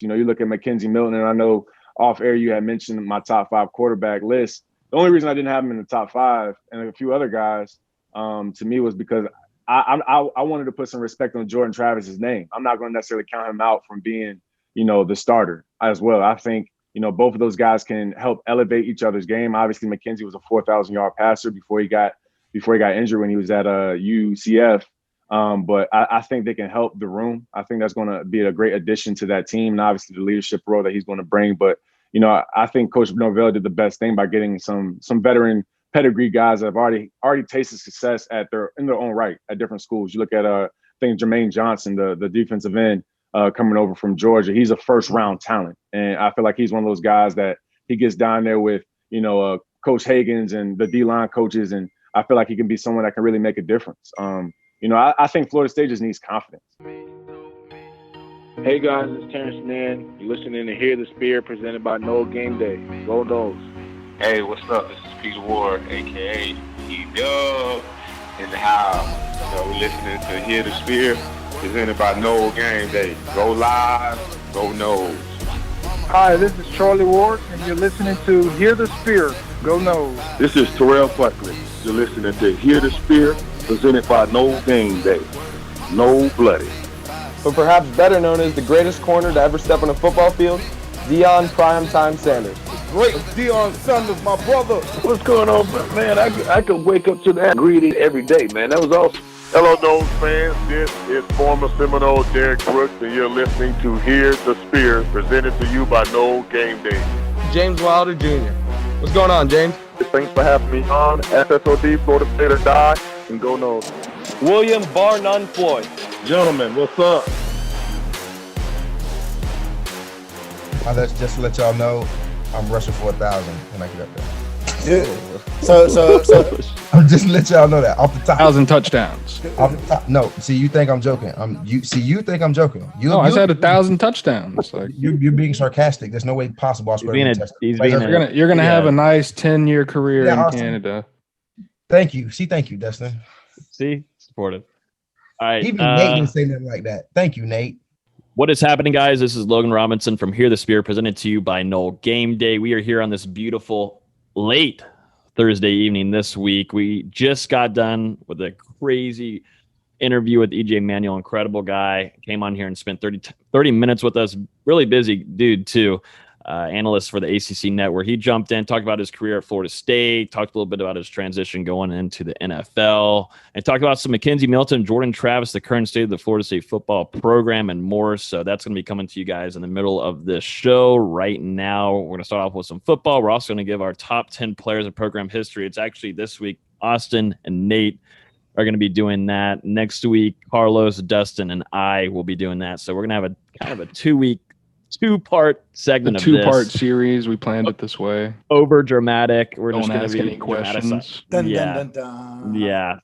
You look at McKenzie Milton, and I know off air you had mentioned my top 5 quarterback list. The only reason I didn't have him in the top 5 and a few other guys to me was because I wanted to put some respect on Jordan Travis's name. I'm not going to necessarily count him out from being, the starter as well. I think, both of those guys can help elevate each other's game. Obviously, McKenzie was a 4,000-yard passer before he got injured when he was at UCF. But I think they can help the room. I think that's going to be a great addition to that team, and obviously the leadership role that he's going to bring. But, I think Coach Norvell did the best thing by getting some veteran pedigree guys that have already tasted success in their own right at different schools. You look at I think Jermaine Johnson, the defensive end coming over from Georgia. He's a first round talent, and I feel like he's one of those guys that he gets down there with Coach Hagens and the D-line coaches, and I feel like he can be someone that can really make a difference. I think Florida State just needs confidence. Hey guys, it's Terrence Mann. You're listening to Hear the Spear, presented by Noel Game Day. Go Noles. Hey, what's up? This is Peter Ward, aka E-Dub, in the house. We're listening to Hear the Spear, presented by Noel Game Day. Go live, go Noles. Hi, this is Charlie Ward, and you're listening to Hear the Spear. Go Noles. This is Terrell Buckley. You're listening to Hear the Spear, presented by Noel Game Day. No Bloody. But perhaps better known as the greatest corner to ever step on a football field, Deion Primetime Sanders. Great Deion Sanders, my brother. What's going on, man? I could wake up to that greeting every day, man. That was awesome. Hello, Noles fans. This is former Seminole Derek Brooks, and you're listening to Hear the Spear, presented to you by Noel Game Day. James Wilder Jr. What's going on, James? Thanks for having me on. SSOD, Florida State or Die, and go Noles. William Bar None Floyd. Gentlemen, what's up? Just to let y'all know, I'm rushing for 1,000 when I get up there. So I'm just to let y'all know that off the top. 1,000 touchdowns. Off the top. No, see, you think I'm joking. You think I'm joking. I said 1,000 touchdowns. Like you're being sarcastic. There's no way possible. You're gonna have a nice 10-year career in Canada. Thank you. Thank you, Dustin. See, supportive. All right. Even Nate didn't say nothing like that. Thank you, Nate. What is happening, guys? This is Logan Robinson from Hear the Spear, presented to you by Noel Game Day. We are here on this beautiful late Thursday evening this week. We just got done with a crazy interview with EJ Manuel, incredible guy. Came on here and spent 30 minutes with us. Really busy dude, too. Analyst for the ACC Network. He jumped in, talked about his career at Florida State, talked a little bit about his transition going into the NFL, and talked about some McKenzie Milton, Jordan Travis, the current state of the Florida State football program, and more. So that's going to be coming to you guys in the middle of this show right now. We're going to start off with some football. We're also going to give our top 10 players of program history. It's actually this week. Austin and Nate are going to be doing that. Next week, Karlos, Dustin, and I will be doing that. So we're going to have a kind of a two-part segment of this. Two-part series. We planned it this way. Over dramatic. We're Don't just going ask to be any questions. Yeah.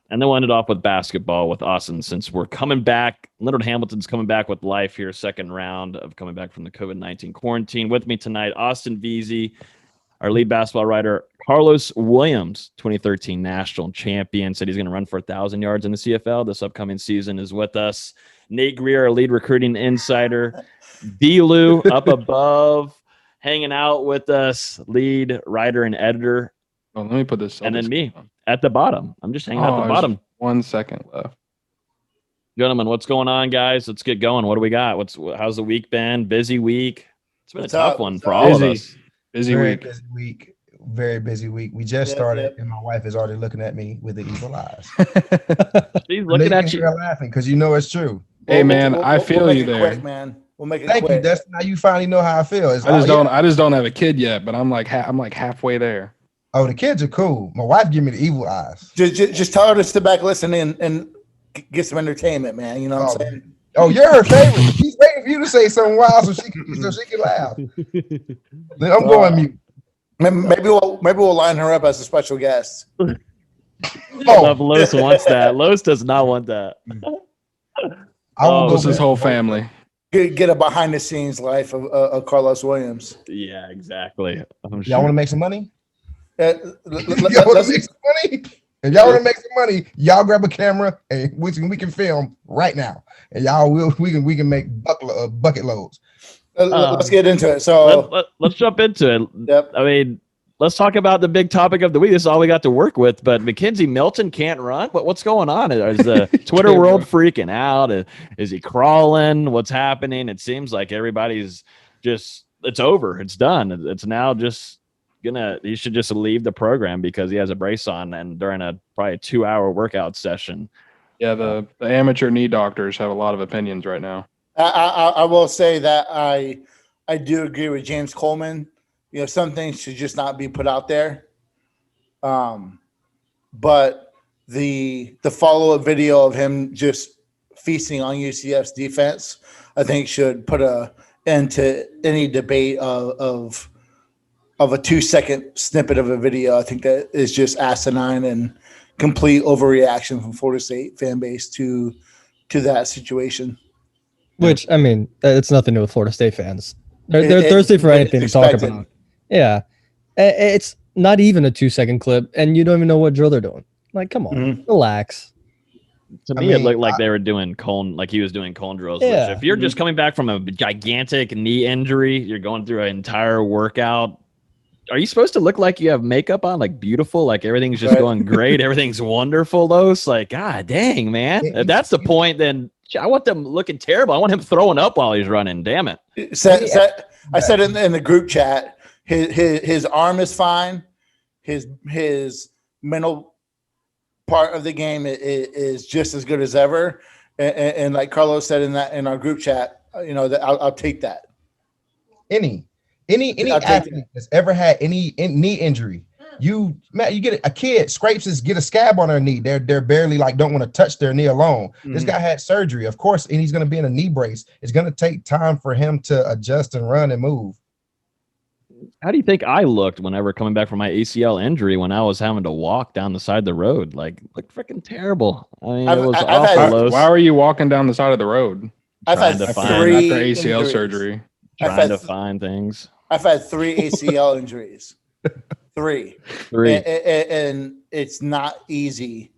And then we'll end it off with basketball with Austin, since we're coming back. Leonard Hamilton's coming back with life here, second round of coming back from the COVID-19 quarantine. With me tonight, Austin Veazey, our lead basketball writer. Karlos Williams, 2013 national champion, said he's going to run for 1,000 yards in the CFL this upcoming season, is with us. Nate Greer, our lead recruiting insider. D-Lou up above, hanging out with us, lead writer and editor. Oh, let me put this. And then me at the bottom. I'm just hanging at the bottom. 1 second left. Gentlemen, what's going on, guys? Let's get going. What do we got? How's the week been? Busy week. It's been a tough one for all of us. Busy week. Busy week. Very busy week. We just started, and my wife is already looking at me with the evil eyes. She's looking at you, laughing because you know it's true. Hey, man, I feel you there. Quick, man. We'll make it Thank quick. you, Dustin. Now you finally know how I feel. I just don't have a kid yet, but I'm like halfway there. Oh, the kids are cool. My wife give me the evil eyes. Just tell her to sit back, listen, and get some entertainment, man. You know what I'm saying? Oh, you're her favorite. She's waiting for you to say something wild so she can laugh. Then I'm going mute. Maybe we'll line her up as a special guest. I love Los wants that. Los does not want that. This his whole family. Get a behind the scenes life of Karlos Williams. Yeah, exactly. Y'all want to make some money? Y'all want to make some money? If y'all want to make some money, y'all grab a camera and we can film right now, and we can make bucket loads. Let's get into it. So let's jump into it. Yep. I mean, let's talk about the big topic of the week. This is all we got to work with. But McKenzie Milton can't run. What's going on? Is the Twitter world freaking out? Is he crawling? What's happening? It seems like everybody's just it's over. It's done. It's now just he should just leave the program because he has a brace on and during probably a 2-hour workout session. Yeah, the amateur knee doctors have a lot of opinions right now. I will say that I do agree with James Coleman. Some things should just not be put out there. But the follow-up video of him just feasting on UCF's defense, I think should put an end to any debate of a 2-second snippet of a video. I think that is just asinine and complete overreaction from Florida State fan base to that situation. Which, I mean, it's nothing to do with Florida State fans. They're thirsty for anything to talk about. Yeah. It's not even a 2-second clip, and you don't even know what drill they're doing. Like, come on, relax. To me, it looked like they were doing cone, like he was doing cone drills. Yeah. Which if you're just coming back from a gigantic knee injury, you're going through an entire workout. Are you supposed to look like you have makeup on, like beautiful, like everything's just going great, everything's wonderful, though? It's like, God dang, man. If that's the point, then I want them looking terrible. I want him throwing up while he's running. Damn it. I said in the group chat, his arm is fine. His mental part of the game is just as good as ever. And like Karlos said in our group chat, that I'll take that. Any athlete that's ever had any knee injury, you get a kid scrapes get a scab on their knee. They're barely don't want to touch their knee alone. This guy had surgery, of course, and he's going to be in a knee brace. It's going to take time for him to adjust and run and move. How do you think I looked whenever coming back from my ACL injury when I was having to walk down the side of the road? Like freaking terrible. I mean, it was awful. Why were you walking down the side of the road? Trying to find after ACL surgery. Trying to find things. I've had 3 ACL injuries. 3. And it's not easy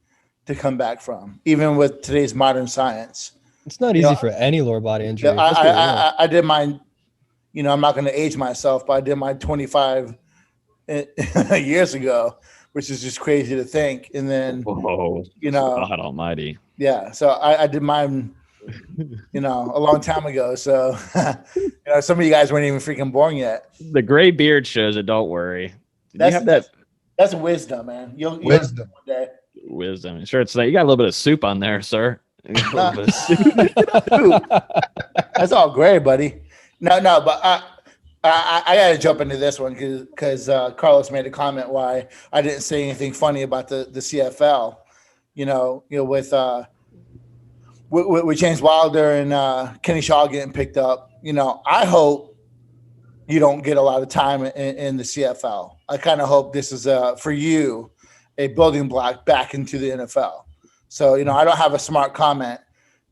to come back from, even with today's modern science. It's not easy for any lower body injury. I did mine. I'm not going to age myself, but I did mine 25 years ago, which is just crazy to think. And then, God almighty. Yeah. So I did mine, a long time ago. So, some of you guys weren't even freaking born yet. The gray beard shows it. Don't worry. That's wisdom, man. You'll wisdom. One day. Wisdom. Sure, it's you got a little bit of soup on there, sir. That's all gray, buddy. No, but I got to jump into this one because Karlos made a comment why I didn't say anything funny about the CFL. With James Wilder and Kenny Shaw getting picked up. I hope you don't get a lot of time in the CFL. I kind of hope this is for you a building block back into the NFL. So I don't have a smart comment.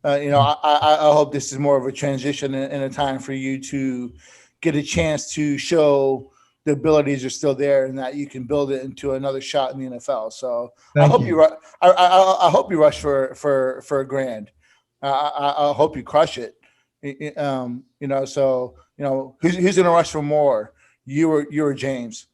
I hope this is more of a transition in a time for you to get a chance to show the abilities are still there and that you can build it into another shot in the NFL. So I hope you rush for a grand. I hope you crush it. So who's going to rush for more? You or James?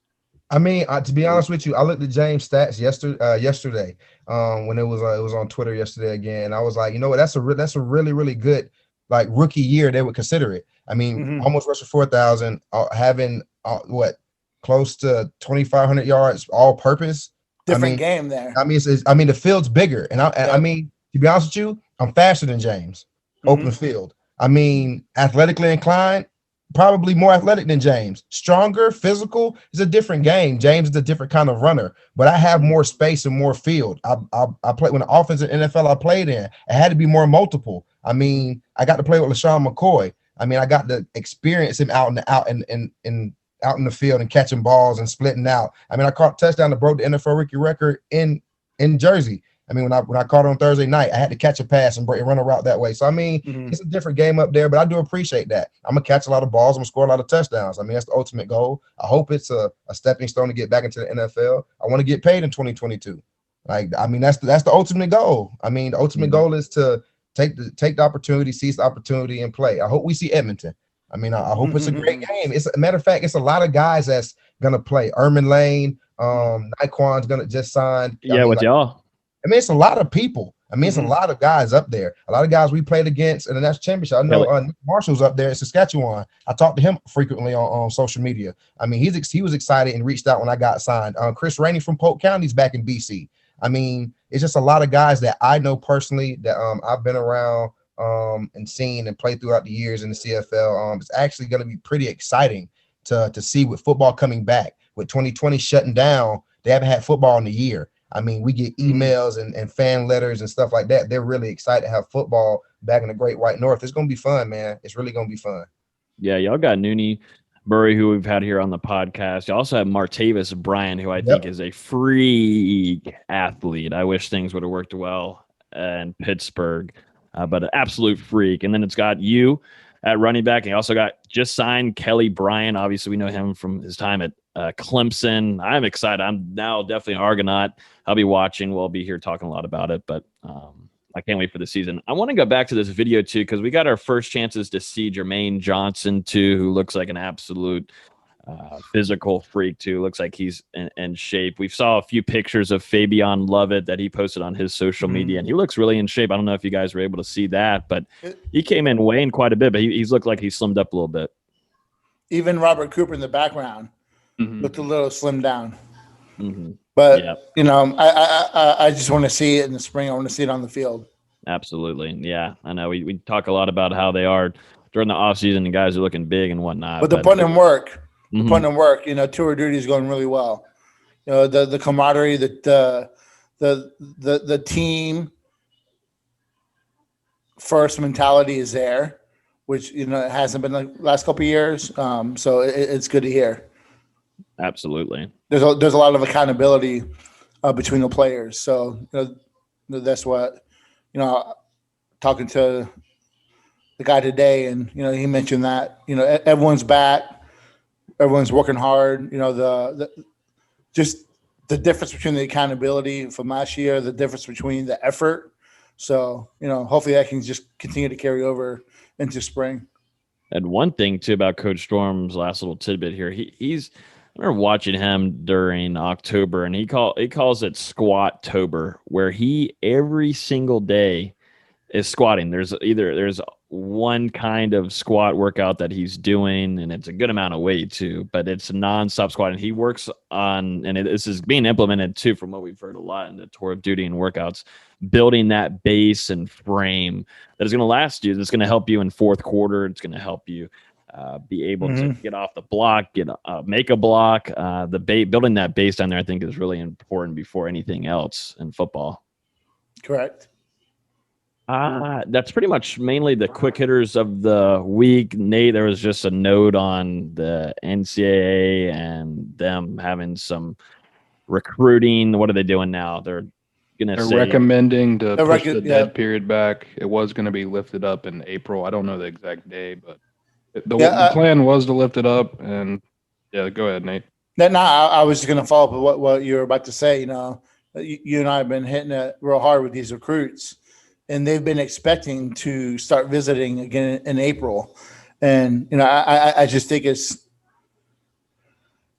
I mean, to be honest with you, I looked at James' stats yesterday when it was on Twitter yesterday again, and I was like, that's a really, really good rookie year. They would consider it. I mean, almost rushing 4,000, having close to 2,500 yards all purpose. Different game there. I mean, the field's bigger, and I mean, to be honest with you, I'm faster than James. Open field. I mean, athletically inclined. Probably more athletic than James. Stronger, physical. It's a different game. James is a different kind of runner, but I have more space and more field. I played when the offense in NFL I played in. It had to be more multiple. I mean, I got to play with LaShawn McCoy. I mean, I got to experience him out in the field and catching balls and splitting out. I mean, I caught a touchdown that broke the NFL rookie record in Jersey. I mean, when I caught it on Thursday night, I had to catch a pass and run a route that way. So, I mean, it's a different game up there, but I do appreciate that. I'm going to catch a lot of balls. I'm going to score a lot of touchdowns. I mean, that's the ultimate goal. I hope it's a stepping stone to get back into the NFL. I want to get paid in 2022. I mean, that's the ultimate goal. I mean, the ultimate goal is to take the opportunity, seize the opportunity, and play. I hope we see Edmonton. I mean, I hope it's a great game. It's a matter of fact, it's a lot of guys that's gonna play. Ermin Lane, Naquan's gonna just sign. Yeah, with y'all. I mean, it's a lot of people. I mean, it's a lot of guys up there. A lot of guys we played against in the national championship. I know Nick Marshall's up there in Saskatchewan. I talk to him frequently on social media. I mean, he was excited and reached out when I got signed. Chris Rainey from Polk County's back in BC. I mean, it's just a lot of guys that I know personally that I've been around and seen and played throughout the years in the CFL. It's actually going to be pretty exciting to see with football coming back. With 2020 shutting down, they haven't had football in a year. I mean, we get emails and fan letters and stuff like that. They're really excited to have football back in the Great White North. It's going to be fun, man. It's really going to be fun. Yeah, y'all got Nooney Burry, who we've had here on the podcast. You also have Martavis Bryant, who I think is a freak athlete. I wish things would have worked well in Pittsburgh, but an absolute freak. And then it's got you at running back. And you also got just signed Kelly Bryant. Obviously, we know him from his time at Clemson. I'm excited. I'm now definitely an Argonaut. I'll be watching. We'll be here talking a lot about it, but I can't wait for the season. I want to go back to this video too, because we got our first chances to see Jermaine Johnson too, who looks like an absolute physical freak too. Looks like he's in shape. We saw a few pictures of Fabian Lovett that he posted on his social media, and he looks really in shape. I don't know if you guys were able to see that, but he came in weighing quite a bit, but he's looked like he slimmed up a little bit. Even Robert Cooper in the background looked a little slimmed down. But you know, I just want to see it in the spring. I want to see it on the field. Absolutely, yeah. I know we talk a lot about how they are during the off season, and guys are looking big and whatnot. But they're putting in work. Putting in work. You know, tour duty is going really well. You know, the camaraderie, the team first mentality is there, which you know it hasn't been the last couple of years. So it's good to hear. Absolutely. There's a lot of accountability between the players. So you know, that's what, you know, talking to the guy today, and you know, he mentioned that, you know, everyone's back, everyone's working hard. You know, the just the difference between the accountability from last year, the difference between the effort. So you know, hopefully that can just continue to carry over into spring. And one thing too about Coach Storm's last little tidbit here, he's I remember watching him during October, and he calls it Squat-tober, where he every single day is squatting. There's one kind of squat workout that he's doing, and it's a good amount of weight too, but it's nonstop squatting. He works on, and this is being implemented too, from what we've heard a lot in the tour of duty and workouts, building that base and frame that is going to last you. That's going to help you in fourth quarter. It's going to help you be able to get off the block, make a block. Building that base down there, I think, is really important before anything else in football. Correct. That's pretty much mainly the quick hitters of the week. Nate, there was just a note on the NCAA and them having some recruiting. What are they doing now? They're recommending to push the dead period back. It was going to be lifted up in April. I don't know the exact day, but the plan was to lift it up. And yeah, go ahead, Nate. I was just going to follow up with what you were about to say. You know, you and I have been hitting it real hard with these recruits, and they've been expecting to start visiting again in April. And, you know, I just think it's,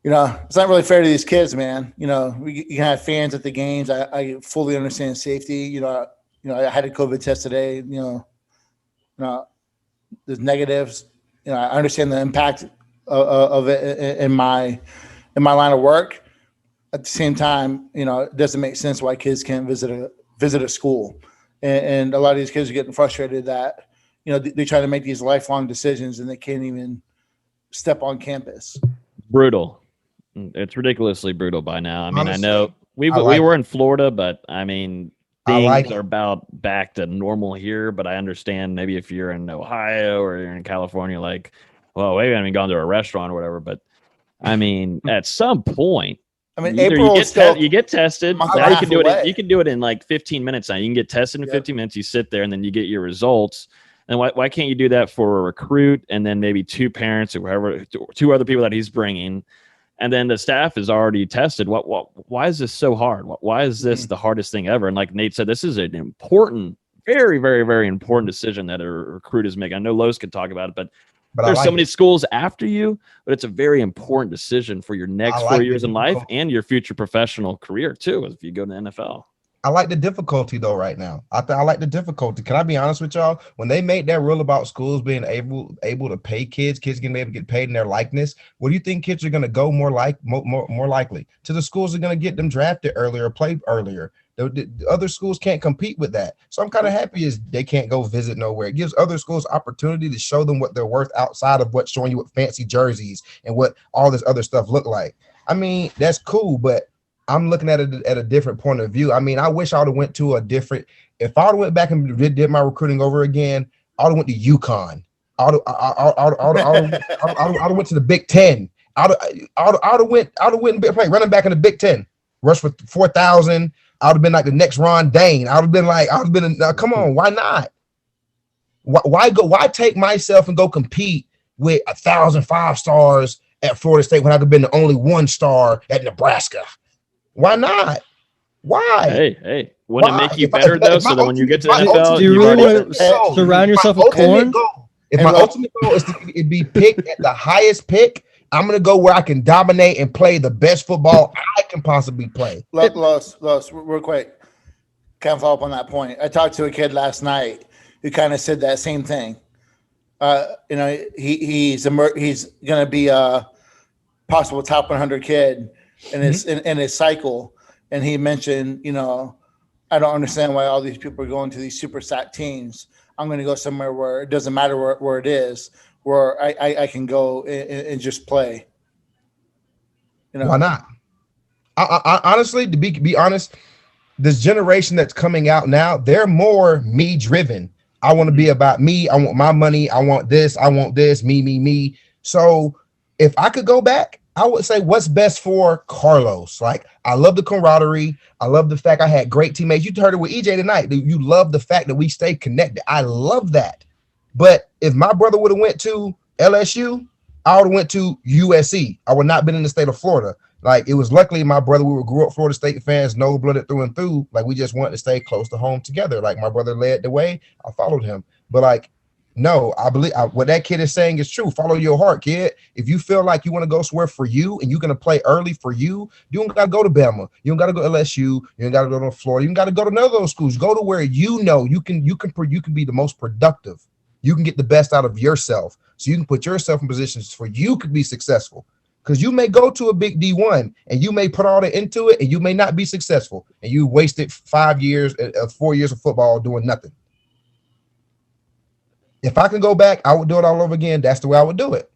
you know, it's not really fair to these kids, man. You know, you can have fans at the games. I fully understand safety. You know, I had a COVID test today. You know, there's negatives. You know, I understand the impact of it in my line of work. At the same time, you know, it doesn't make sense why kids can't visit a school. And a lot of these kids are getting frustrated that, you know, they try to make these lifelong decisions and they can't even step on campus. Brutal. It's ridiculously brutal by now. I mean, honestly, I know we were in Florida, but I mean, things are about back to normal here. But I understand maybe if you're in Ohio or you're in California, like, well, maybe I haven't gone to a restaurant or whatever. But I mean, at some point, I mean, April you get tested. Now you can do it. You can do it in like 15 minutes. Now you can get tested in 15 minutes. You sit there and then you get your results. And why can't you do that for a recruit and then maybe two parents or whoever, two other people that he's bringing? And then the staff is already tested. Why is this so hard? Why is this the hardest thing ever? And like Nate said, this is an important, very, very, very important decision that a recruit is making. I know Lowe's could talk about it, but But there's so many schools after you, but it's a very important decision for your next 4 years in life and your future professional career too, if you go to the NFL. I like the difficulty though right now. I like the difficulty. Can I be honest with y'all? When they made that rule about schools being able to pay kids getting able to get paid in their likeness, what do you think kids are going to go more likely to the schools that are going to get them drafted earlier, play earlier? The other schools can't compete with that. So I'm kind of happy is they can't go visit nowhere. It gives other schools opportunity to show them what they're worth outside of what's showing you what fancy jerseys and what all this other stuff look like. I mean, that's cool, but I'm looking at it at a different point of view. I mean, I wish I would have went to a different. If I would have went back and did my recruiting over again, I would have went to UConn. I would have went to the Big Ten. I would have went and play running back in the Big Ten. Rush for 4,000. I would have been like the next Ron Dane. Come on, why not? Why take myself and go compete with 1,000 5-stars at Florida State when I could have been the only 1-star at Nebraska? Why not? Why? Hey, wouldn't it make you better though? So that when you get to the NFL, do you really want to surround yourself with corn? If my ultimate goal is to be picked at the highest pick, I'm gonna go where I can dominate and play the best football I can possibly play. Los, real quick. Can't follow up on that point. I talked to a kid last night who kind of said that same thing. He's gonna be a possible top 100 kid in his cycle, and he mentioned, I don't understand why all these people are going to these super sack teams. I'm going to go somewhere where it doesn't matter where it is, where I can go and just play. Why not? I honestly, to be honest, this generation that's coming out now, they're more me driven. I want to be about me. I want my money. I want this. Me. So if I could go back, I would say what's best for Karlos. Like, I love the camaraderie. I love the fact I had great teammates. You heard it with EJ tonight. You love the fact that we stayed connected. I love that. But if my brother would have went to LSU, I would have went to USC. I would not have been in the state of Florida. Like, it was luckily my brother, we grew up Florida State fans, no-blooded through and through. Like, we just wanted to stay close to home together. Like, my brother led the way. I followed him. But, like, no, I believe what that kid is saying is true. Follow your heart, kid. If you feel like you want to go somewhere for you and you're going to play early for you, you don't got to go to Bama. You don't got to go to LSU. You don't got to go to Florida. You don't got to go to none of those schools. Go to where you can be the most productive. You can get the best out of yourself. So you can put yourself in positions for you could be successful. Because you may go to a big D1 and you may put all that into it and you may not be successful. And you wasted 4 years of football doing nothing. If I can go back, I would do it all over again. That's the way I would do it.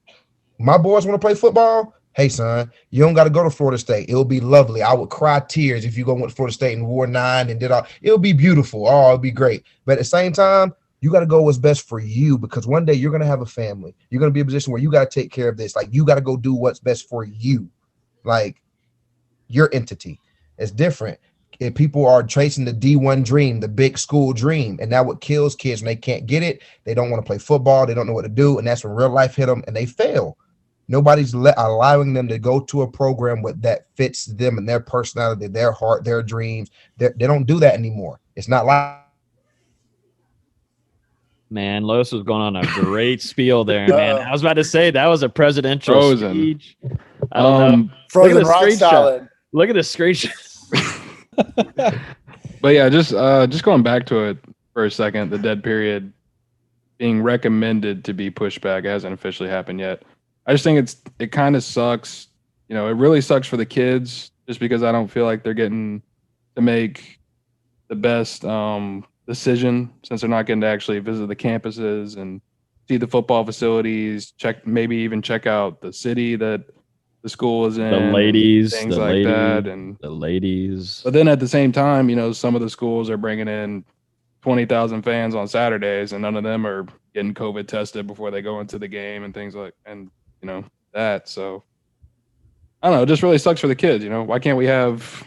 My boys want to play football. Hey, son, you don't got to go to Florida State. It'll be lovely. I would cry tears if you go with Florida State and wore 9 and did all. It'll be beautiful. Oh, it'll be great. But at the same time, you got to go what's best for you, because one day you're going to have a family. You're going to be in a position where you got to take care of this. Like, you got to go do what's best for you, like your entity. It's different. If people are chasing the D1 dream, the big school dream, and that what kills kids when they can't get it. They don't want to play football. They don't know what to do, and that's when real life hit them and they fail. Nobody's allowing them to go to a program that fits them and their personality, their heart, their dreams. They don't do that anymore. It's not like. Man, Los was going on a great spiel there, man. I was about to say that was a presidential speech. I don't know. Frozen rock solid. Look at the screenshot. But yeah, just going back to it for a second, the dead period being recommended to be pushed back. It hasn't officially happened yet. I just think it kind of sucks. It really sucks for the kids, just because I don't feel like they're getting to make the best decision, since they're not getting to actually visit the campuses and see the football facilities, maybe even check out the city that the school is in, the ladies, that, and the ladies. But then at the same time, some of the schools are bringing in 20,000 fans on Saturdays, and none of them are getting COVID tested before they go into the game and things that. So I don't know. It just really sucks for the kids. Why can't we have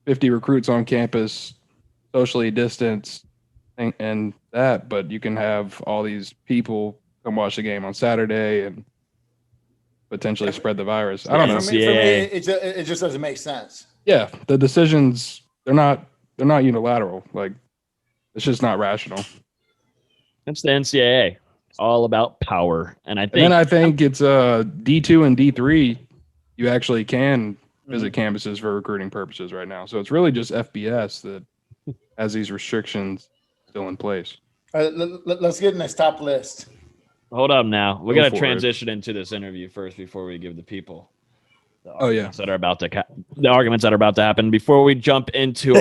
50 recruits on campus, socially distanced, and that? But you can have all these people come watch the game on Saturday and potentially spread the virus. I don't know. For me, it just doesn't make sense. Yeah, the decisions they're not unilateral. Like, it's just not rational. It's the NCAA. all about power. And I think it's D2 and D3. You actually can visit campuses for recruiting purposes right now. So it's really just FBS that has these restrictions still in place. Let's get in this top list. Hold up now. We got to transition into this interview first before we give the people the arguments that are about to happen. Before we jump into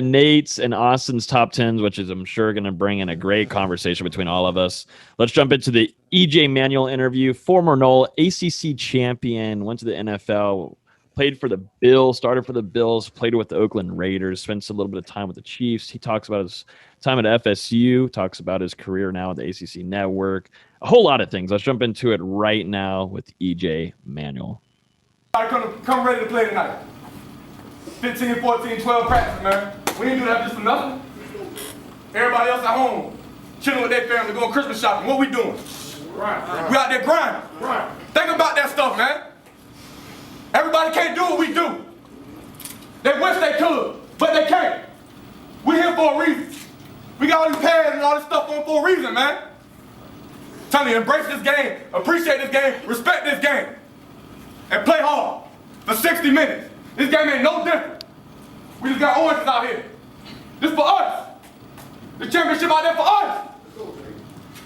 Nate's and Austin's top 10s, which is I'm sure going to bring in a great conversation between all of us. Let's jump into the EJ Manuel interview. Former Noel, ACC champion, went to the NFL, played for the Bills, started for the Bills, played with the Oakland Raiders, spent a little bit of time with the Chiefs. He talks about his time at FSU, talks about his career now at the ACC Network, a whole lot of things. Let's jump into it right now with EJ Manuel. Come ready to play tonight. 15, 14, 12 practice, man. We ain't do that just for nothing. Everybody else at home, chilling with their family, going Christmas shopping. What we doing? Right. We out there grinding. Right. Think about that stuff, man. Everybody can't do what we do. They wish they could, but they can't. We here for a reason. We got all these pads and all this stuff on for a reason, man. Tell you, embrace this game, appreciate this game, respect this game, and play hard for 60 minutes. This game ain't no different. We just got oranges out here. This for us. The championship out there for us.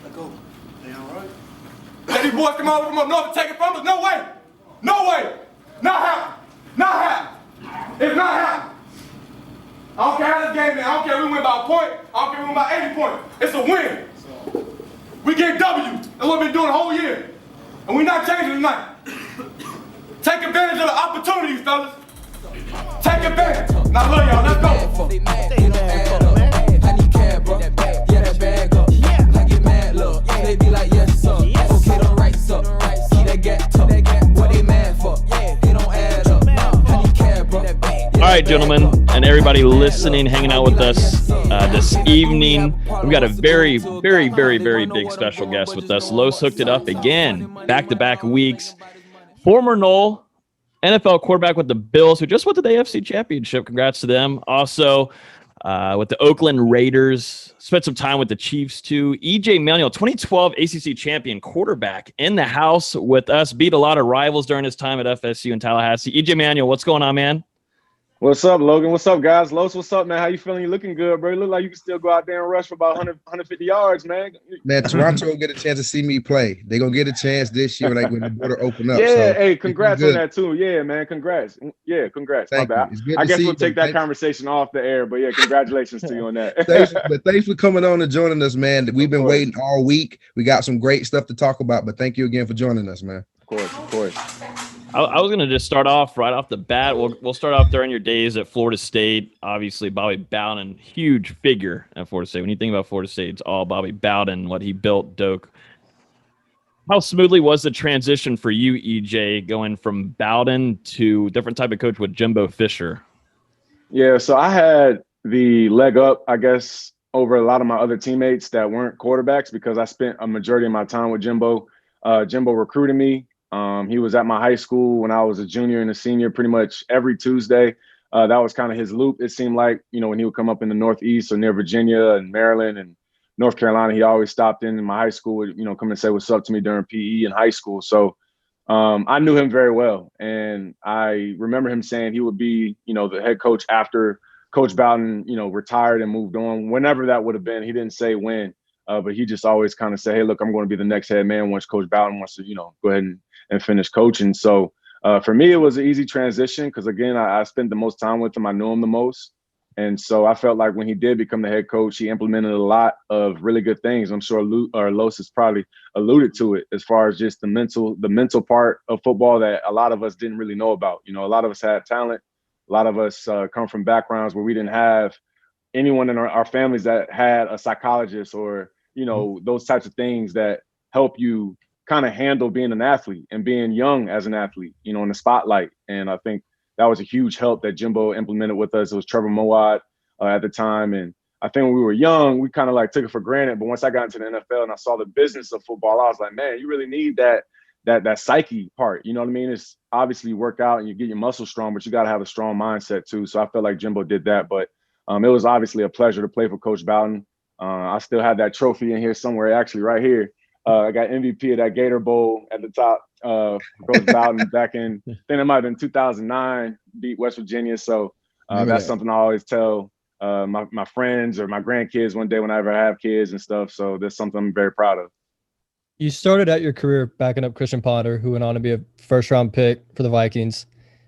Let go. They all right? Let these boys come over from up north and take it from us? No way. No way. Not happening. Not happening. It's not happening. I don't care how this game is. I don't care if we win by a point. I don't care if we win by 80 points. It's a win. We get W. That's what we've been doing the whole year. And we're not changing tonight. Take advantage of the opportunities, fellas. Take advantage. Now, I love y'all. Let's go. I need cab, bro. Yeah, that bag up. I get mad, look. They be like, yes, sir. Okay, don't write up. Keep that gap tough. What they mad for? They don't add up. I need cab, bro. All right, gentlemen, and everybody listening, hanging out with us this evening. We've got a very, very, very, very big special guest with us. Los hooked it up again, back-to-back weeks. Former Noel, NFL quarterback with the Bills, who just went to the AFC Championship. Congrats to them. Also, with the Oakland Raiders, spent some time with the Chiefs too. EJ Manuel, 2012 ACC champion quarterback in the house with us. Beat a lot of rivals during his time at FSU and Tallahassee. EJ Manuel, what's going on, man? What's up, Logan? What's up, guys? Los, what's up, man? How you feeling? You looking good, bro? You look like you can still go out there and rush for about 150 yards, man. Man, Toronto will get a chance to see me play. They're going to get a chance this year, like when the border open up. Yeah, so hey, congrats on that, too. Yeah, man, congrats. Yeah, congrats. My bad. I guess we'll take that conversation off the air, but yeah, congratulations to you on that. Thanks for coming on and joining us, man. We've been waiting all week. We got some great stuff to talk about, but thank you again for joining us, man. Of course. I was going to just start off right off the bat. We'll start off during your days at Florida State. Obviously, Bobby Bowden, huge figure at Florida State. When you think about Florida State, it's all Bobby Bowden, what he built, Doak. How smoothly was the transition for you, EJ, going from Bowden to different type of coach with Jimbo Fisher? Yeah, so I had the leg up, I guess, over a lot of my other teammates that weren't quarterbacks because I spent a majority of my time with Jimbo. Jimbo recruited me. He was at my high school when I was a junior and a senior pretty much every Tuesday. That was kind of his loop. It seemed like, when he would come up in the Northeast or near Virginia and Maryland and North Carolina, he always stopped in my high school, would, come and say what's up to me during PE in high school. So I knew him very well. And I remember him saying he would be, the head coach after Coach Bowden, retired and moved on, whenever that would have been. He didn't say when, but he just always kind of said, hey, look, I'm going to be the next head man once Coach Bowden wants to, go ahead and finish coaching. So for me, it was an easy transition because, again, I spent the most time with him. I knew him the most. And so I felt like when he did become the head coach, he implemented a lot of really good things. I'm sure Los has probably alluded to it as far as just the mental part of football that a lot of us didn't really know about. A lot of us had talent. A lot of us come from backgrounds where we didn't have anyone in our families that had a psychologist or, those types of things that help you kind of handle being an athlete and being young as an athlete, in the spotlight. And I think that was a huge help that Jimbo implemented with us. It was Trevor Mowat at the time. And I think when we were young, we kind of took it for granted. But once I got into the NFL and I saw the business of football, I was like, man, you really need that psyche part. You know what I mean? It's obviously you work out and you get your muscles strong, but you got to have a strong mindset too. So I felt like Jimbo did that. But it was obviously a pleasure to play for Coach Bowden. I still have that trophy in here somewhere, actually, right here. I got MVP of that Gator Bowl at the top. Coach Bowden back in, I think it might have been 2009, beat West Virginia. So that's something I always tell my friends or my grandkids one day when I ever have kids and stuff. So that's something I'm very proud of. You started out your career backing up Christian Ponder, who went on to be a first-round pick for the Vikings.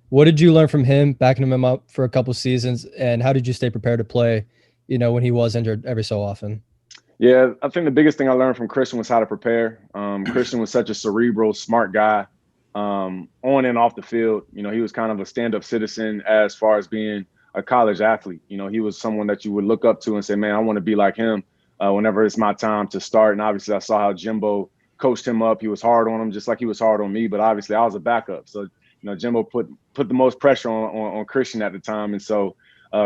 What did you learn from him, backing him up for a couple seasons, and how did you stay prepared to play, when he was injured every so often? Yeah, I think the biggest thing I learned from Christian was how to prepare. Christian was such a cerebral, smart guy on and off the field. He was kind of a stand-up citizen as far as being a college athlete. He was someone that you would look up to and say, man, I want to be like him whenever it's my time to start. And obviously I saw how Jimbo coached him up. He was hard on him just like he was hard on me, but obviously I was a backup. So, Jimbo put the most pressure on Christian at the time. And so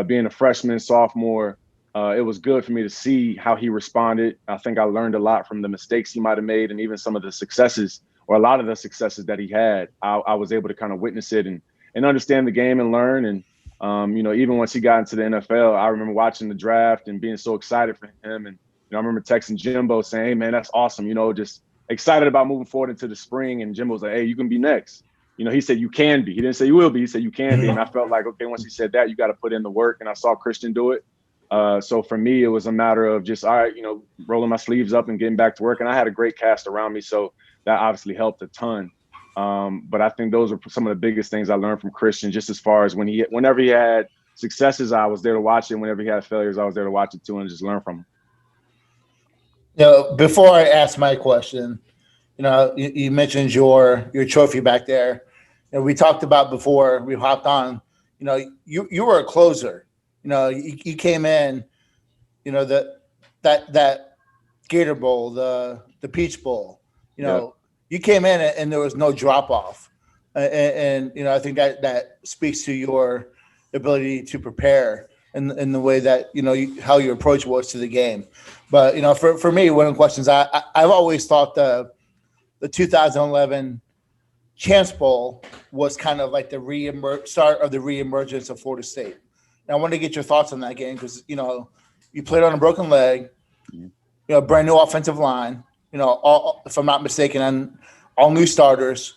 being a freshman, sophomore, it was good for me to see how he responded. I think I learned a lot from the mistakes he might have made and even some of the successes or a lot of the successes that he had. I was able to kind of witness it and understand the game and learn. And, even once he got into the NFL, I remember watching the draft and being so excited for him. And, I remember texting Jimbo saying, hey, man, that's awesome. Just excited about moving forward into the spring. And Jimbo was like, hey, you can be next. He said you can be. He didn't say you will be. He said you can be. And I felt like, okay, once he said that, you got to put in the work. And I saw Christian do it. So for me, it was a matter of just, all right, rolling my sleeves up and getting back to work. And I had a great cast around me. So that obviously helped a ton. But I think those are some of the biggest things I learned from Christian, just as far as whenever he had successes, I was there to watch it. Whenever he had failures, I was there to watch it too and just learn from him. Before I ask my question, you mentioned your trophy back there. We talked about before we hopped on, you were a closer. You came in, that Gator Bowl, the Peach Bowl, you came in and there was no drop off. And I think that speaks to your ability to prepare in the way that, how your approach was to the game. But, for me, one of the questions, I've always thought the 2011 Chance Bowl was kind of like the start of the reemergence of Florida State. And I want to get your thoughts on that game because, you played on a broken leg, brand new offensive line, all, if I'm not mistaken, and all new starters.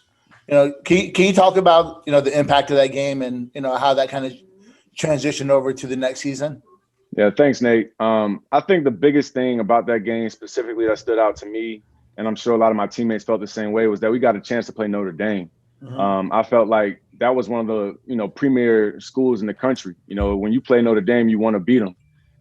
Can you talk about, the impact of that game and, how that kind of transitioned over to the next season? Yeah, thanks, Nate. I think the biggest thing about that game specifically that stood out to me, and I'm sure a lot of my teammates felt the same way, was that we got a chance to play Notre Dame. Mm-hmm. I felt like that was one of the, premier schools in the country. When you play Notre Dame, you want to beat them.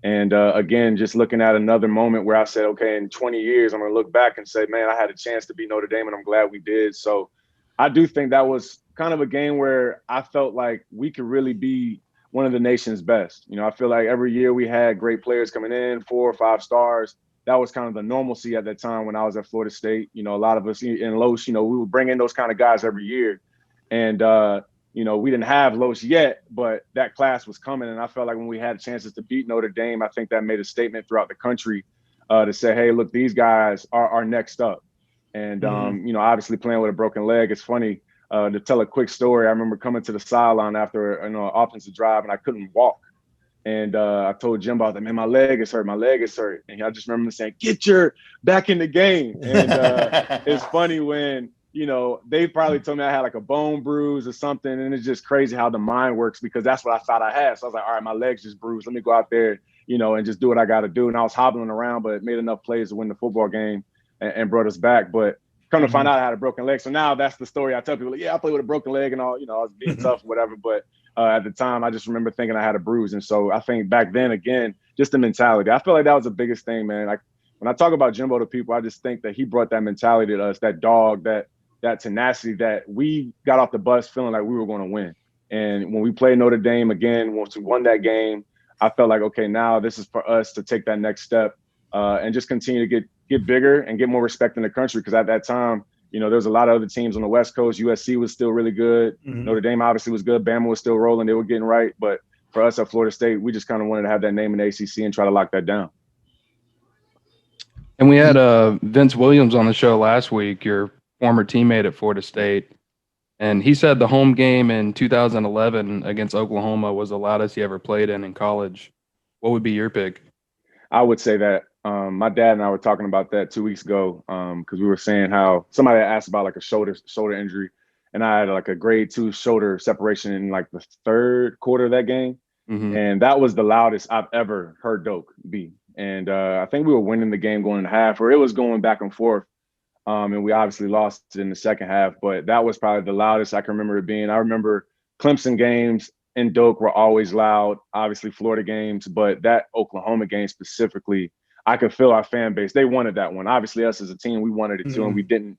And again, just looking at another moment where I said, okay, in 20 years, I'm going to look back and say, man, I had a chance to beat Notre Dame and I'm glad we did. So I do think that was kind of a game where I felt like we could really be one of the nation's best. I feel like every year we had great players coming in, 4 or 5 stars. That was kind of the normalcy at that time when I was at Florida State. A lot of us in Los, we would bring in those kind of guys every year. And, we didn't have Los yet, but that class was coming. And I felt like when we had chances to beat Notre Dame, I think that made a statement throughout the country to say, hey, look, these guys are next up. And, obviously playing with a broken leg, it's funny to tell a quick story. I remember coming to the sideline after an offensive drive and I couldn't walk. And I told Jimbo, I was like, man, my leg is hurt. And I just remember him saying, get your back in the game. And it's funny when, they probably told me I had like a bone bruise or something. And it's just crazy how the mind works because that's what I thought I had. So I was like, all right, my leg's just bruised. Let me go out there, and just do what I got to do. And I was hobbling around, but made enough plays to win the football game and brought us back. But come to find out I had a broken leg. So now that's the story I tell people. Like, yeah, I played with a broken leg and all, I was being tough or whatever. But at the time, I just remember thinking I had a bruise. And so I think back then, again, just the mentality. I feel like that was the biggest thing, man. Like when I talk about Jimbo to people, I just think that he brought that mentality to us, that dog, that tenacity, that we got off the bus feeling like we were going to win. And when we played Notre Dame again, once we won that game, I felt like, okay, now this is for us to take that next step and just continue to get bigger and get more respect in the country. Because at that time, there was a lot of other teams on the West Coast. USC was still really good. Mm-hmm. Notre Dame obviously was good. Bama was still rolling. They were getting right. But for us at Florida State, we just kind of wanted to have that name in the ACC and try to lock that down. And we had Vince Williams on the show last week, your former teammate at Florida State. And he said the home game in 2011 against Oklahoma was the loudest he ever played in college. What would be your pick? I would say that My dad and I were talking about that 2 weeks ago because we were saying how somebody asked about like a shoulder injury, and I had like a grade 2 shoulder separation in like the third quarter of that game. And that was the loudest I've ever heard Doak be. And I think we were winning the game going into half, or it was going back and forth. And we obviously lost it in the second half, but that was probably the loudest I can remember it being. I remember Clemson games in Doak were always loud, obviously Florida games, but that Oklahoma game specifically, I could feel our fan base. They wanted that one. Obviously, us as a team, we wanted it too, and we didn't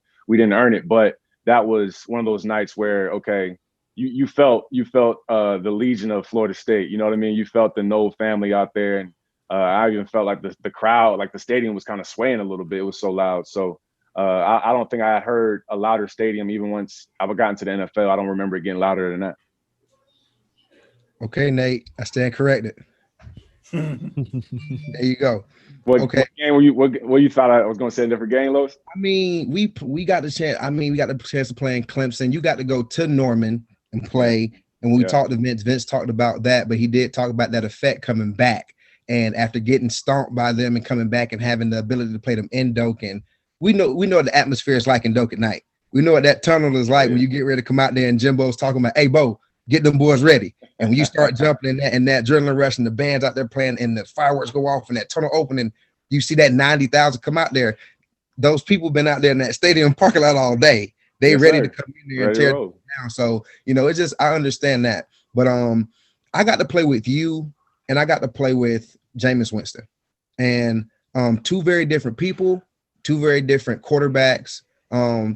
earn it. But that was one of those nights where, okay, you felt the legion of Florida State. You know what I mean? You felt the Noel family out there, and I even felt like the crowd, like the stadium was kind of swaying a little bit. It was so loud. So I don't think I had heard a louder stadium even once I've gotten to the NFL. I don't remember it getting louder than that. Okay, Nate, I stand corrected. There you go. Okay. What game what you thought I was going to say a different game, Lois? I mean, we got the chance. We got the chance of playing Clemson. You got to go to Norman and play. And when we talked to Vince talked about that, but he did talk about that effect coming back. And after getting stomped by them and coming back and having the ability to play them in Doak, and we know what the atmosphere is like in Doak at night. We know what that tunnel is like when you get ready to come out there and Jimbo's talking about, hey, Bo, get them boys ready. And when you start jumping in that adrenaline rush and the band's out there playing and the fireworks go off and that tunnel open and you see that 90,000 come out there, those people been out there in that stadium parking lot all day. They ready to come in there and tear it down. So, it's just, I understand that. But I got to play with you and I got to play with Jameis Winston. And two very different people, two very different quarterbacks,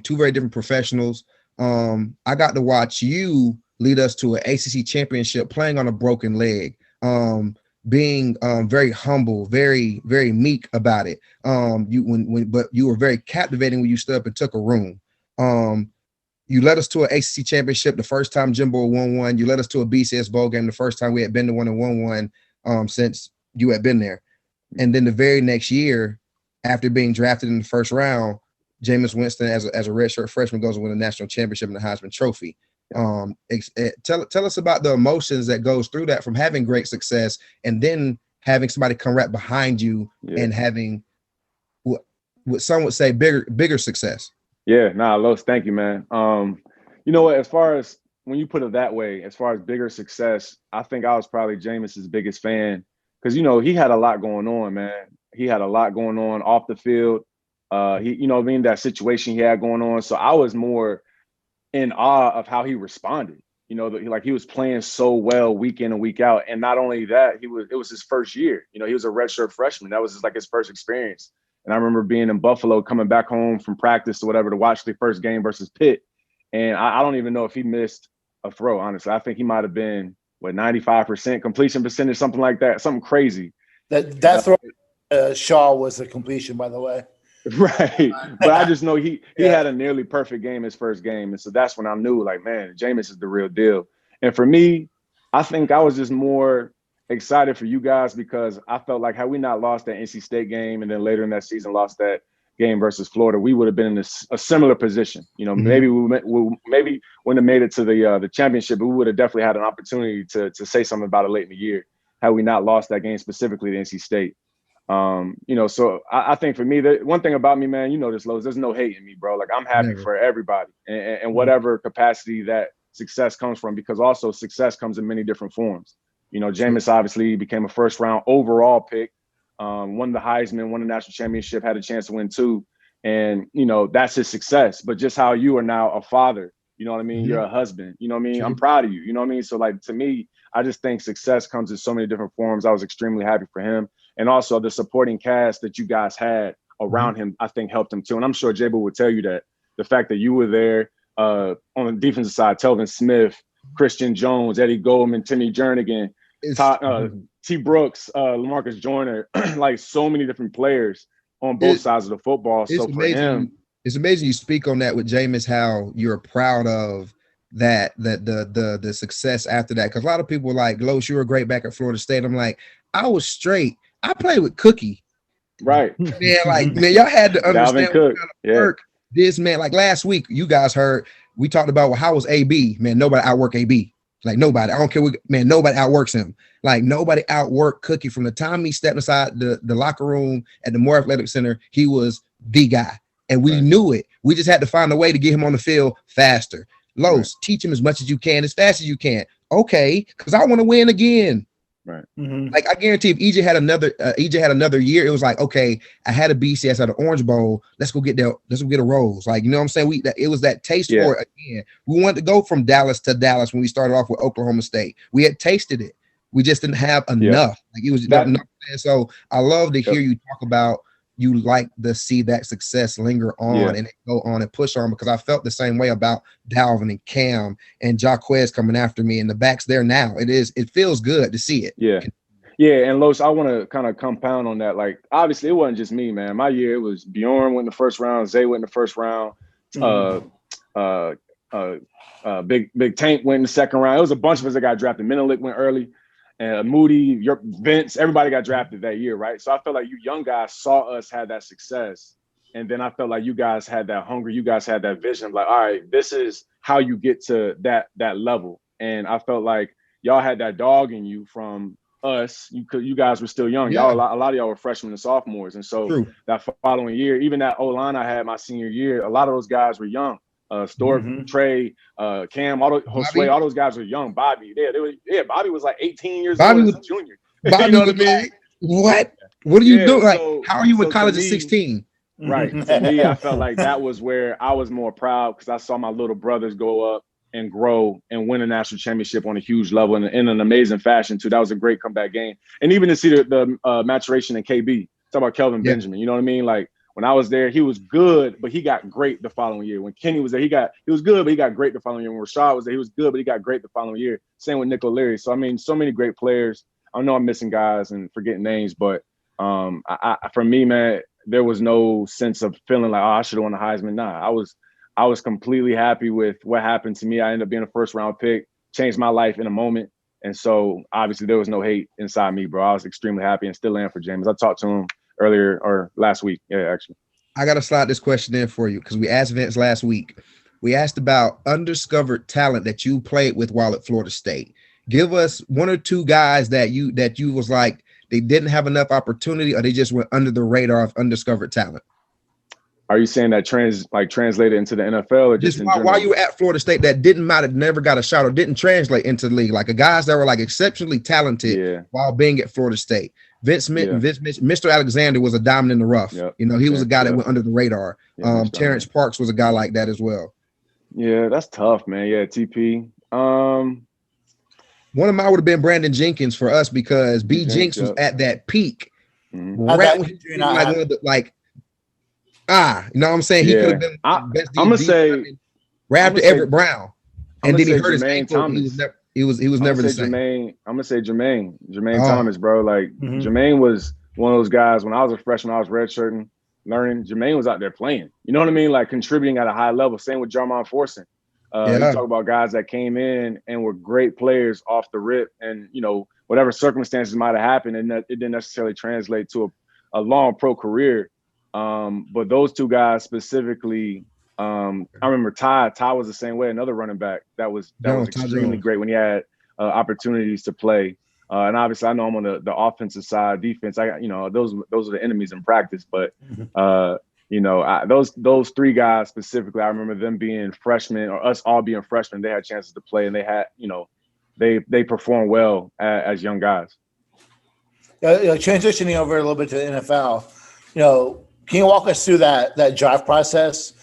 two very different professionals. I got to watch you lead us to an ACC championship playing on a broken leg, being very humble, very, very meek about it. But you were very captivating when you stood up and took a room. You led us to an ACC championship the first time Jimbo won one. You led us to a BCS bowl game the first time we had been to one and won one since you had been there. And then the very next year, after being drafted in the first round, Jameis Winston, as a redshirt freshman, goes and win a national championship and the Heisman Trophy. Tell us about the emotions that goes through that from having great success and then having somebody come right behind you and having what some would say bigger success. Yeah, Los, thank you, man. You know what, as far as when you put it that way, as far as bigger success, I think I was probably Jameis's biggest fan because, he had a lot going on, man. He had a lot going on off the field. That situation he had going on. So I was more in awe of how he responded. Like he was playing so well week in and week out. And not only that, it was his first year. He was a redshirt freshman. That was his first experience. And I remember being in Buffalo, coming back home from practice or whatever to watch the first game versus Pitt. And I don't even know if he missed a throw, honestly. I think he might have been, 95% completion percentage, something like that, something crazy. That throw, Shaw was a completion, by the way. Right. But I just know he had a nearly perfect game his first game. And so that's when I knew, man, Jameis is the real deal. And for me, I think I was just more excited for you guys because I felt like had we not lost that NC State game and then later in that season lost that game versus Florida, we would have been in a similar position. Maybe we wouldn't have made it to the championship, but we would have definitely had an opportunity to say something about it late in the year had we not lost that game specifically to NC State. So I think for me, the one thing about me, man, this, Lowe's, there's no hate in me, bro. Like I'm happy for everybody and whatever capacity that success comes from, because also success comes in many different forms. Jameis obviously became a first round overall pick, won the Heisman, won the national championship, had a chance to win 2. And, that's his success. But just how you are now a father, you know what I mean? You're a husband, you know what I mean? True. I'm proud of you, you know what I mean? So to me, I just think success comes in so many different forms. I was extremely happy for him. And also the supporting cast that you guys had around him, I think helped him too. And I'm sure Jabo would tell you that the fact that you were there on the defensive side, Telvin Smith, Christian Jones, Eddie Goldman, Timmy Jernigan, T. Brooks, LaMarcus Joyner, like so many different players on both sides of the football. So for him, it's amazing you speak on that with Jameis, how you're proud of that the success after that. Because a lot of people were like, Los, you were great back at Florida State. I'm like, I was straight. I played with Cookie. Right. Man, y'all had to understand what kind of work this man. Like last week, you guys heard we talked about how was AB. Man, nobody outworked AB. Like nobody. I don't care what man, nobody outworks him. Like nobody outworked Cookie from the time he stepped inside the locker room at the Moore Athletic Center. He was the guy. And we knew it. We just had to find a way to get him on the field faster. Los, teach him as much as you can, as fast as you can. Okay, because I want to win again. Right. Like I guarantee if EJ had another year, it was like, okay, I had a BCS at an Orange Bowl. Let's go get a Rose. Like, you know what I'm saying? It was that taste for it again. We wanted to go from Dallas to Dallas when we started off with Oklahoma State. We had tasted it. We just didn't have enough. Like it was not enough. And so I love to hear you talk about you like to see that success linger on and go on and push on, because I felt the same way about Dalvin and Cam and Jaquez coming after me, and the back's there now. It feels good to see it. Yeah, and Los, I want to kind of compound on that. Like, obviously, it wasn't just me, man. My year, it was Bjorn went in the first round, Zay went in the first round, Big Tank went in the second round. It was a bunch of us that got drafted. Menelik went early. Moody, Vince, everybody got drafted that year, right? So I felt like you young guys saw us had that success. And then I felt like you guys had that hunger. You guys had that vision of like, all right, this is how you get to that level. And I felt like y'all had that dog in you from us. You guys were still young. Y'all, a lot of y'all were freshmen and sophomores. And so that following year, even that O-line I had my senior year, a lot of those guys were young. Stork, Trey, Cam, Josue, all those guys were young. Bobby, Bobby was like 18 years old as a junior. Bobby, you know what I mean? Like, what are you doing? Like, how are you in college at 16? Right. To me, I felt like that was where I was more proud, because I saw my little brothers go up and grow and win a national championship on a huge level and in an amazing fashion too. That was a great comeback game. And even to see the maturation in KB, talk about Kelvin Benjamin, you know what I mean? Like, when I was there, he was good, but he got great the following year. When Kenny was there, he was good, but he got great the following year. When Rashad was there, he was good, but he got great the following year. Same with Nick O'Leary. So, I mean, so many great players. I know I'm missing guys and forgetting names, but for me, man, there was no sense of feeling like, oh, I should have won the Heisman. Nah, I was completely happy with what happened to me. I ended up being a first-round pick, changed my life in a moment. And so, obviously, there was no hate inside me, bro. I was extremely happy and still am for James. I talked to him earlier or last week. Actually. I got to slide this question in for you, because we asked Vince last week. We asked about undiscovered talent that you played with while at Florida State. Give us one or two guys that you was like, they didn't have enough opportunity, or they just went under the radar of undiscovered talent. Are you saying that translated into the NFL, or just while you were at Florida State that didn't matter, never got a shot, or didn't translate into the league? Like a guys that were like exceptionally talented while being at Florida State. Mr. Alexander was a diamond in the rough. You know, he was a guy that went under the radar. Terrence Parks was a guy like that as well. Yeah, that's tough, man. Yeah, TP. One of mine would have been Brandon Jenkins for us, because B. Jenks was at that peak. Mm-hmm. You know what I'm saying? He could have been best. I'm gonna say right after Everett Brown, and then he hurt his ankle. He was never the same. I'm gonna say Jermaine Thomas, bro. Like Jermaine was one of those guys. When I was a freshman, I was redshirting, learning. Jermaine was out there playing. You know what I mean? Like contributing at a high level. Same with Jarmon Forson. You talk about guys that came in and were great players off the rip, and you know whatever circumstances might have happened, and that it didn't necessarily translate to a long pro career. But those two guys specifically. I remember Ty was the same way, another running back that was extremely great when he had opportunities to play. And obviously I know I'm on the offensive side, defense. I got, those are the enemies in practice, but those three guys specifically, I remember them being freshmen, or us all being freshmen. They had chances to play, and they had, they performed well as young guys. Transitioning over a little bit to the NFL, can you walk us through that draft process?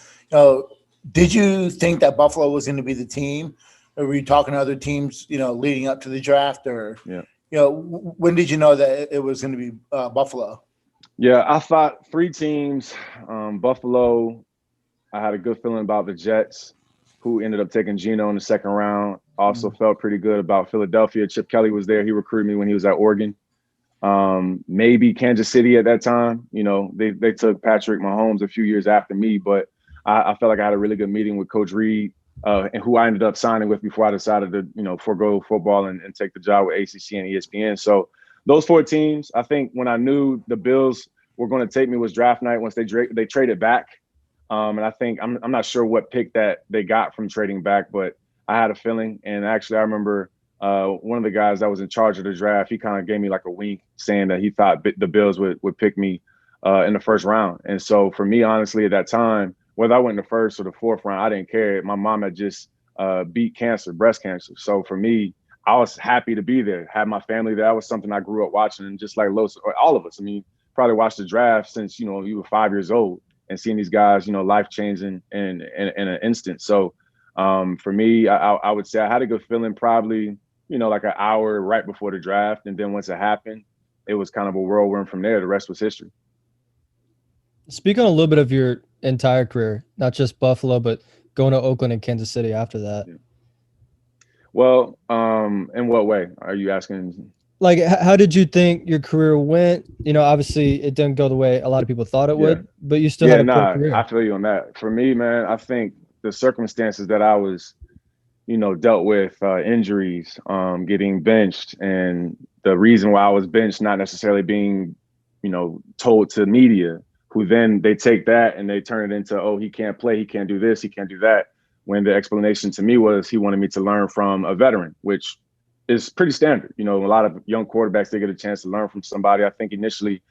Did you think that Buffalo was going to be the team, or were you talking to other teams, leading up to the draft, or, when did you know that it was going to be Buffalo? Yeah, I thought three teams, Buffalo. I had a good feeling about the Jets, who ended up taking Geno in the second round. Also felt pretty good about Philadelphia. Chip Kelly was there. He recruited me when he was at Oregon. Maybe Kansas City at that time. They took Patrick Mahomes a few years after me, but I felt like I had a really good meeting with Coach Reed, and who I ended up signing with before I decided to, forego football and take the job with ACC and ESPN. So those four teams, I think when I knew the Bills were going to take me was draft night once they traded back. And I think I'm not sure what pick that they got from trading back, but I had a feeling. And actually, I remember one of the guys that was in charge of the draft, he kind of gave me like a wink saying that he thought the Bills would pick me in the first round. And so for me, honestly, at that time, whether I went in the first or the fourth round, I didn't care. My mom had just beat breast cancer. So for me, I was happy to be there, have my family there. That was something I grew up watching. And just like all of us, I mean, probably watched the draft since, you were 5 years old and seeing these guys, life changing in an instant. So for me, I would say I had a good feeling probably, like an hour right before the draft. And then once it happened, it was kind of a whirlwind from there. The rest was history. Speak on a little bit of your entire career, not just Buffalo, but going to Oakland and Kansas City after that. Yeah. Well, in what way are you asking? Like, how did you think your career went? Obviously it didn't go the way a lot of people thought it would, but you still had a good career. I feel you on that. For me, man, I think the circumstances that I was, dealt with, injuries, getting benched, and the reason why I was benched, not necessarily being, told to media, who then they take that and they turn it into, oh, he can't play, he can't do this, he can't do that. When the explanation to me was he wanted me to learn from a veteran, which is pretty standard. A lot of young quarterbacks, they get a chance to learn from somebody. I think initially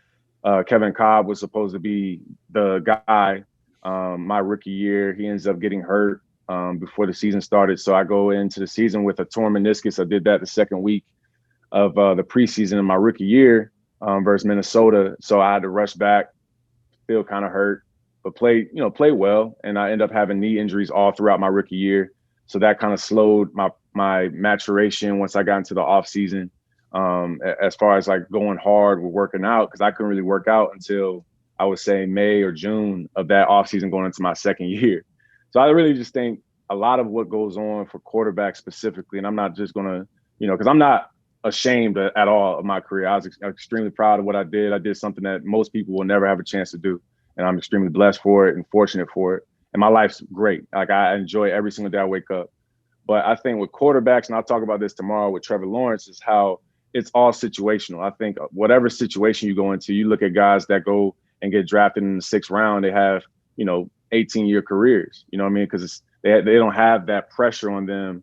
Kevin Cobb was supposed to be the guy my rookie year. He ends up getting hurt before the season started. So I go into the season with a torn meniscus. I did that the second week of the preseason in my rookie year versus Minnesota. So I had to rush back, still kind of hurt, but play well. And I end up having knee injuries all throughout my rookie year. So that kind of slowed my maturation once I got into the off season, as far as like going hard with working out, because I couldn't really work out until I would say May or June of that off season going into my second year. So I really just think a lot of what goes on for quarterbacks specifically, and I'm not just gonna, because I'm not ashamed at all of my career. I was extremely proud of what I did. I did something that most people will never have a chance to do. And I'm extremely blessed for it and fortunate for it. And my life's great. Like, I enjoy every single day I wake up. But I think with quarterbacks, and I'll talk about this tomorrow with Trevor Lawrence, is how it's all situational. I think whatever situation you go into, you look at guys that go and get drafted in the 6th round, they have, 18-year careers. You know what I mean? Because they don't have that pressure on them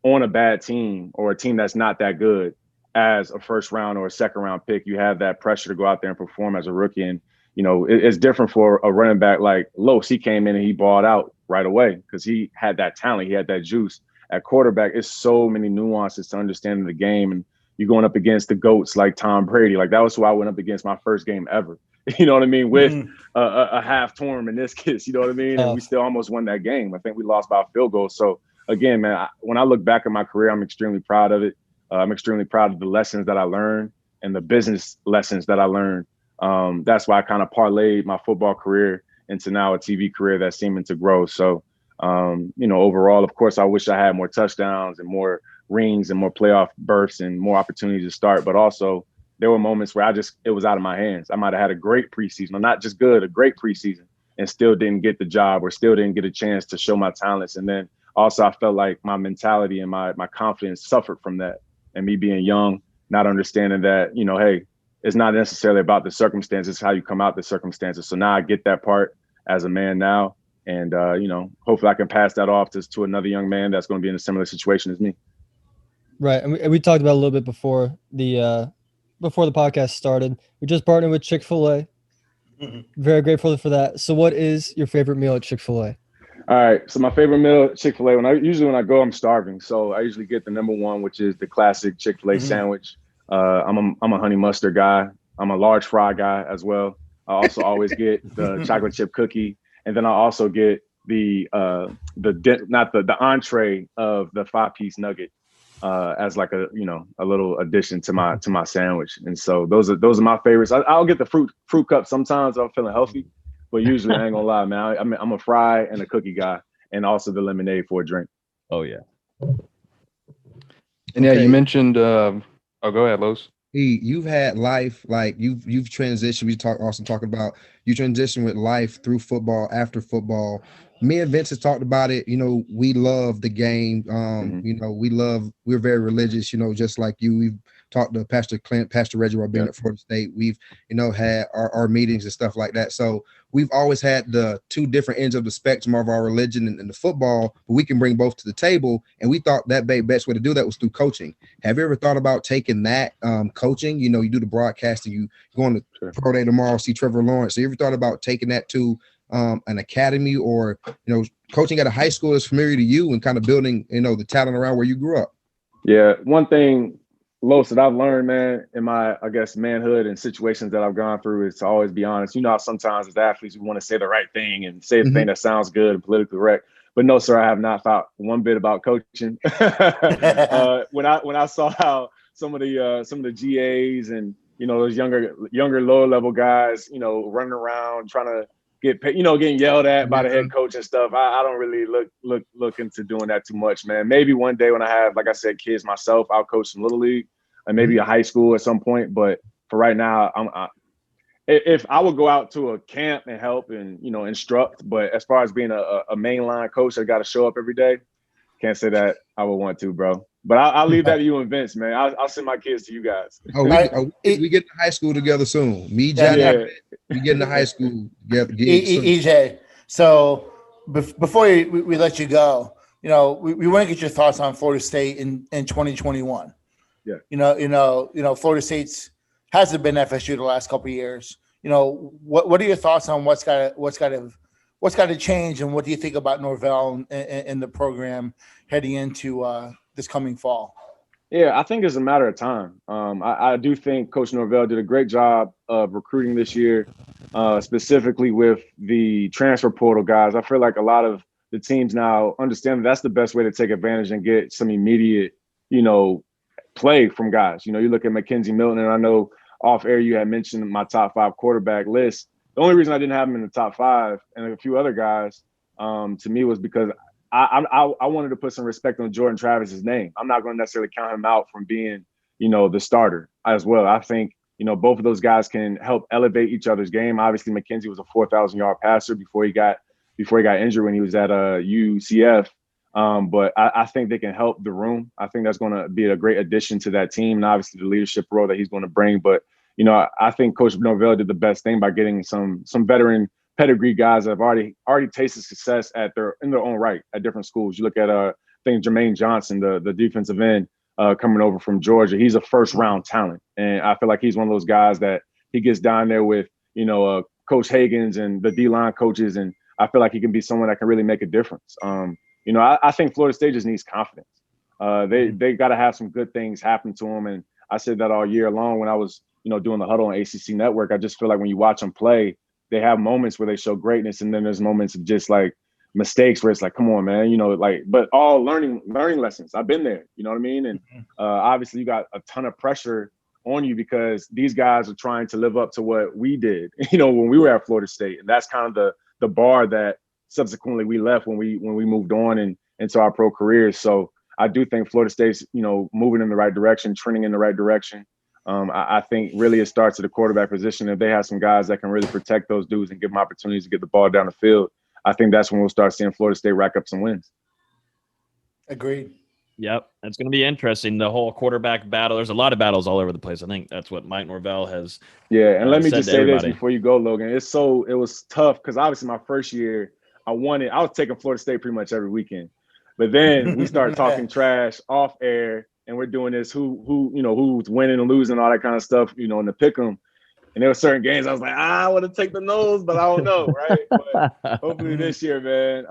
on a bad team or a team that's not that good as a 1st round or a 2nd round pick. You have that pressure to go out there and perform as a rookie. And it's different for a running back like Los. He came in and he balled out right away because he had that talent. He had that juice. At quarterback, it's so many nuances to understanding the game. And you're going up against the GOATs like Tom Brady. Like, that was who I went up against my first game ever. You know what I mean? With a half torn meniscus, you know what I mean? And we still almost won that game. I think we lost by a field goal. So again, man, when I look back at my career, I'm extremely proud of it. I'm extremely proud of the lessons that I learned and the business lessons that I learned. That's why I kind of parlayed my football career into now a TV career that's seeming to grow. So, overall, of course, I wish I had more touchdowns and more rings and more playoff berths and more opportunities to start. But also, there were moments where it was out of my hands. I might have had a great preseason, or not just good, a great preseason, and still didn't get the job or still didn't get a chance to show my talents. And then also, I felt like my mentality and my confidence suffered from that. And me being young, not understanding that, hey, it's not necessarily about the circumstances, how you come out the circumstances. So now I get that part as a man now. And, hopefully I can pass that off to another young man that's going to be in a similar situation as me. Right. And we talked about it a little bit before the podcast started. We just partnered with Chick-fil-A. Very grateful for that. So what is your favorite meal at Chick-fil-A? All right. So my favorite meal at Chick-fil-A, when I go, I'm starving. So I usually get the number one, which is the classic Chick-fil-A sandwich. I'm a honey mustard guy. I'm a large fry guy as well. I also always get the chocolate chip cookie. And then I also get the entree of the 5-piece nugget as like a little addition to my sandwich. And so those are my favorites. I'll get the fruit cup sometimes if I'm feeling healthy, but usually I ain't gonna lie, man. I'm a fry and a cookie guy, and also the lemonade for a drink. Oh yeah. And yeah, you mentioned. Go ahead, Los. You've had life, like you've transitioned. We talking about you transition with life through football, after football. Me and Vince has talked about it. We love the game. We're very religious, just like you. talked to Pastor Clint, Pastor Reggie while being at Florida State. We've, had our meetings and stuff like that. So we've always had the two different ends of the spectrum of our religion and the football, but we can bring both to the table. And we thought that best way to do that was through coaching. Have you ever thought about taking that coaching? You do the broadcasting, you go on the Pro Day tomorrow, see Trevor Lawrence. So you ever thought about taking that to an academy or, coaching at a high school is familiar to you and kind of building, the talent around where you grew up? Yeah. One thing, Los, that I've learned, man, in my, I guess, manhood and situations that I've gone through is to always be honest. How sometimes as athletes, we want to say the right thing and say the thing that sounds good and politically correct. But no, sir, I have not thought one bit about coaching. When I saw how some of the GAs and, those younger lower level guys, running around trying to get paid, getting yelled at by the head coach and stuff. I don't really look into doing that too much, man. Maybe one day when I have, like I said, kids myself, I'll coach some little league and maybe a high school at some point. But for right now, if I would go out to a camp and help and, instruct, but as far as being a mainline coach that got to show up every day, can't say that I would want to, bro. But I'll leave that to you and Vince, man. I'll send my kids to you guys. We get to high school together soon. Me, John, we get into high school together. EJ, so before we let you go, we want to get your thoughts on Florida State in 2021. Yeah. Florida State's hasn't been FSU the last couple of years. What are your thoughts on what's got to change, and what do you think about Norvell and the program heading into this coming fall? Yeah, I think it's a matter of time. I do think Coach Norvell did a great job of recruiting this year, specifically with the transfer portal guys. I feel like a lot of the teams now understand that's the best way to take advantage and get some immediate, play from guys. You look at McKenzie Milton, and I know off air you had mentioned my top 5 quarterback list. The only reason I didn't have him in the top 5 and a few other guys, to me, was because I wanted to put some respect on Jordan Travis's name. I'm not going to necessarily count him out from being, the starter as well. I think, both of those guys can help elevate each other's game. Obviously, McKenzie was a 4,000-yard passer before he got injured when he was at UCF. But I think they can help the room. I think that's going to be a great addition to that team, and obviously the leadership role that he's going to bring. But I think Coach Norvell did the best thing by getting some veteran pedigree guys that have already tasted success in their own right at different schools. You look at I think Jermaine Johnson, the defensive end coming over from Georgia. He's a first round talent, and I feel like he's one of those guys that he gets down there with Coach Hagens and the D-line coaches, and I feel like he can be someone that can really make a difference. I think Florida State just needs confidence. They got to have some good things happen to them, and I said that all year long when I was doing the huddle on ACC Network. I just feel like when you watch them play, they have moments where they show greatness, and then there's moments of just like mistakes where it's like, come on, man, but all learning lessons. I've been there, you know what I mean? And obviously you got a ton of pressure on you because these guys are trying to live up to what we did, when we were at Florida State. And that's kind of the bar that subsequently we left when we moved on and into our pro careers. So I do think Florida State's, moving in the right direction, trending in the right direction. I think really it starts at the quarterback position. If they have some guys that can really protect those dudes and give them opportunities to get the ball down the field, I think that's when we'll start seeing Florida State rack up some wins. Agreed. Yep. It's going to be interesting. The whole quarterback battle. There's a lot of battles all over the place. I think that's what Mike Norvell has. Yeah. And let me just say this before you go, Logan. It was tough because obviously my first year I was taking Florida State pretty much every weekend, but then we started talking trash off air. And we're doing this who's winning and losing, all that kind of stuff, in the pick 'em. And there were certain games I was like, I want to take the nose, but I don't know, right? But hopefully this year, man,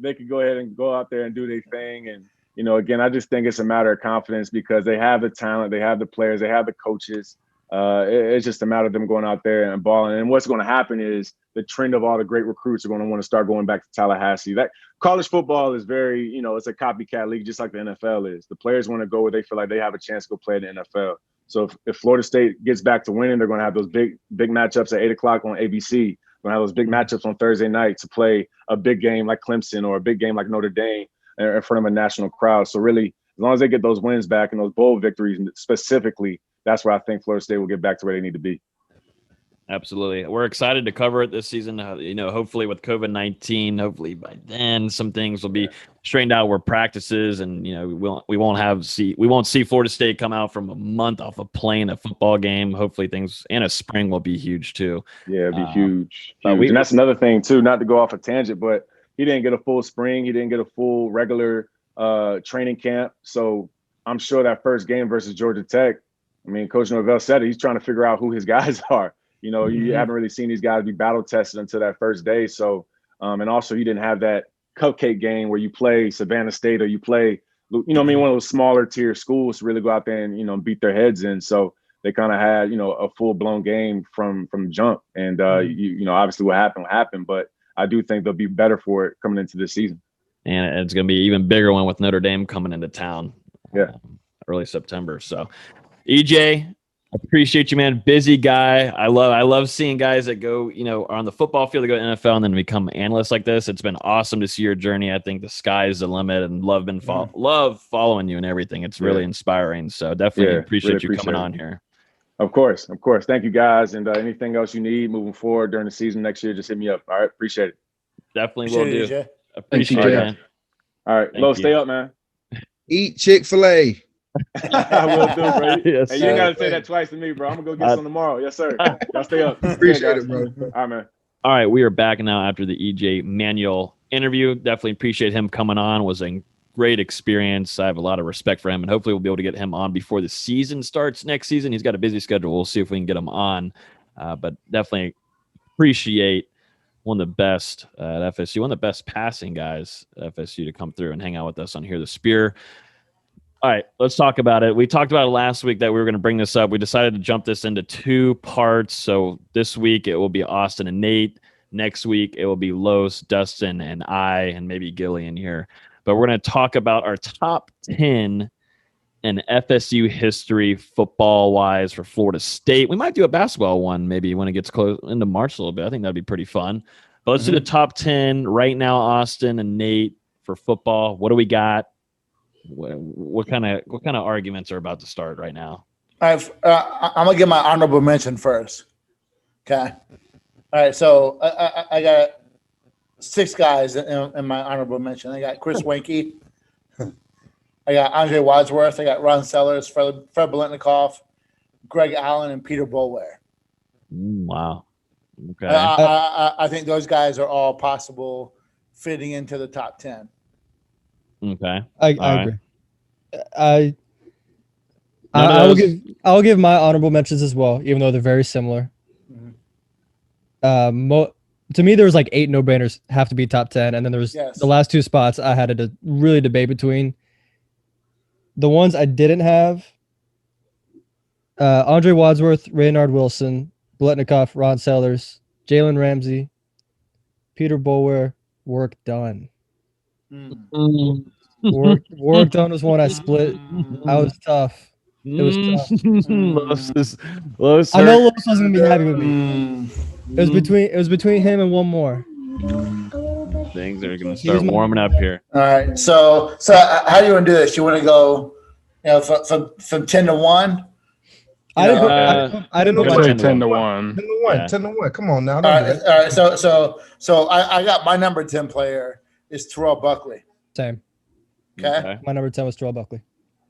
they could go ahead and go out there and do their thing. And, again, I just think it's a matter of confidence because they have the talent, they have the players, they have the coaches. It's just a matter of them going out there and balling. And what's going to happen is the trend of all the great recruits are going to want to start going back to Tallahassee. That college football is very, it's a copycat league, just like the NFL is. The players want to go where they feel like they have a chance to go play in the NFL. So if Florida State gets back to winning, they're going to have those big matchups at 8:00 on ABC. They're going to have those big matchups on Thursday night to play a big game like Clemson or a big game like Notre Dame in front of a national crowd. So really, as long as they get those wins back and those bowl victories specifically, that's where I think Florida State will get back to where they need to be. Absolutely. We're excited to cover it this season. Hopefully with COVID-19, hopefully by then some things will be straightened out where practices and, we won't see Florida State come out from a month off of playing a football game. Hopefully things in a spring will be huge too. Yeah, it'd be huge. And that's another thing too, not to go off a tangent, but he didn't get a full spring. He didn't get a full regular training camp. So I'm sure that first game versus Georgia Tech, Coach Norvell said it, he's trying to figure out who his guys are. You haven't really seen these guys be battle tested until that first day. So, and also you didn't have that cupcake game where you play Savannah State or you play, one of those smaller tier schools to really go out there and, beat their heads in. So they kind of had, a full blown game from jump. And, obviously what happened, but I do think they'll be better for it coming into this season. And it's going to be an even bigger one with Notre Dame coming into town. Yeah. Early September. So EJ, appreciate you, man. Busy guy. I love seeing guys that go, are on the football field to go to NFL and then become analysts like this. It's been awesome to see your journey. I think the sky's the limit, and love following you and everything. It's really inspiring. So definitely appreciate you coming on here. Of course. Thank you guys. And anything else you need moving forward during the season next year, just hit me up. All right. Appreciate it. Definitely will do. Appreciate it, man. All right. Lo, stay up, man. Eat Chick-fil-A. I will do, bro. Yes, you ain't got to say that twice to me, bro. I'm going to go get some tomorrow. Yes, sir. Y'all stay up. Appreciate it, bro. All right, man. All right. We are back now after the EJ Manuel interview. Definitely appreciate him coming on. It was a great experience. I have a lot of respect for him, and hopefully we'll be able to get him on before the season starts next season. He's got a busy schedule. We'll see if we can get him on. But definitely appreciate one of the best at FSU, one of the best passing guys at FSU to come through and hang out with us on Hear the Spear. All right, let's talk about it. We talked about it last week that we were going to bring this up. We decided to jump this into 2 parts. So this week it will be Austin and Nate. Next week it will be Los, Dustin, and I, and maybe Gillian here. But we're going to talk about our top 10 in FSU history football-wise for Florida State. We might do a basketball one maybe when it gets close into March a little bit. I think that'd be pretty fun. But let's do the top 10 right now, Austin and Nate, for football. What do we got? What kind of arguments are about to start right now? I'm gonna get my honorable mention first. Okay. All right. So I got 6 guys in my honorable mention. I got Chris Wenke. I got Andre Wadsworth. I got Ron Sellers, Fred Biletnikoff, Greg Allen, and Peter Boulware. Wow. Okay. I think those guys are all possible fitting into the top 10. Okay. I agree. I'll give my honorable mentions as well, even though they're very similar. To me, there was like 8 no-brainers have to be top 10, and then there was the last 2 spots I had to really debate between. The ones I didn't have: Andre Wadsworth, Raynard Wilson, Biletnikoff, Ron Sellers, Jalen Ramsey, Peter Boulware. Work done. Work done was one I split. I was tough. It was tough. I know Los wasn't gonna be happy with me. It was between him and one more. Things are gonna start warming up here. All right. So how do you want to do this? You want to go, from 10 to 1? I didn't know about 10 to 1. 10 to 1. Come on now. All right. So I got my number 10 player is Terrell Buckley. Same. Okay. My number 10 was Terrell Buckley.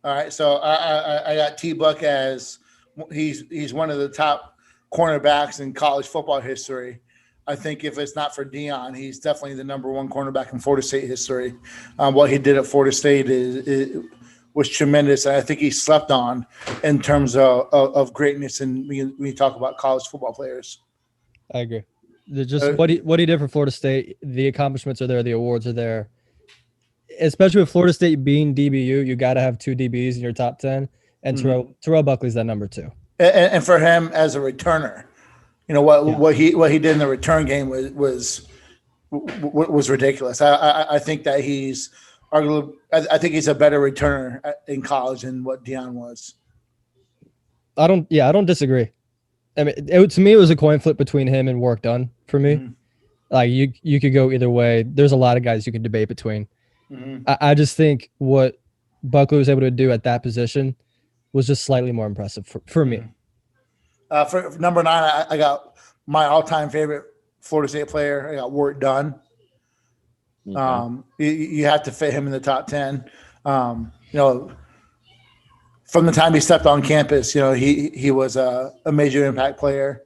All right. So I got T-Buck as he's one of the top cornerbacks in college football history. I think if it's not for Deion, he's definitely the number 1 cornerback in Florida State history. What he did at Florida State was tremendous, and I think he slept on in terms of greatness. And when you talk about college football players, I agree. Just what he did for Florida State, the accomplishments are there, the awards are there. Especially with Florida State being DBU, you got to have 2 DBs in your top 10, and Terrell Buckley's that number 2. And for him as a returner, what he did in the return game was ridiculous. I think that he's arguably, I think he's a better returner in college than what Deion was. I don't disagree. I mean, to me, it was a coin flip between him and Work Done for me. Like you could go either way. There's a lot of guys you can debate between. I just think what Buckley was able to do at that position was just slightly more impressive for me. For number 9, I got my all-time favorite Florida State player. I got Wart Dunn. Okay. You have to fit him in the top 10. From the time he stepped on campus, he was a major impact player.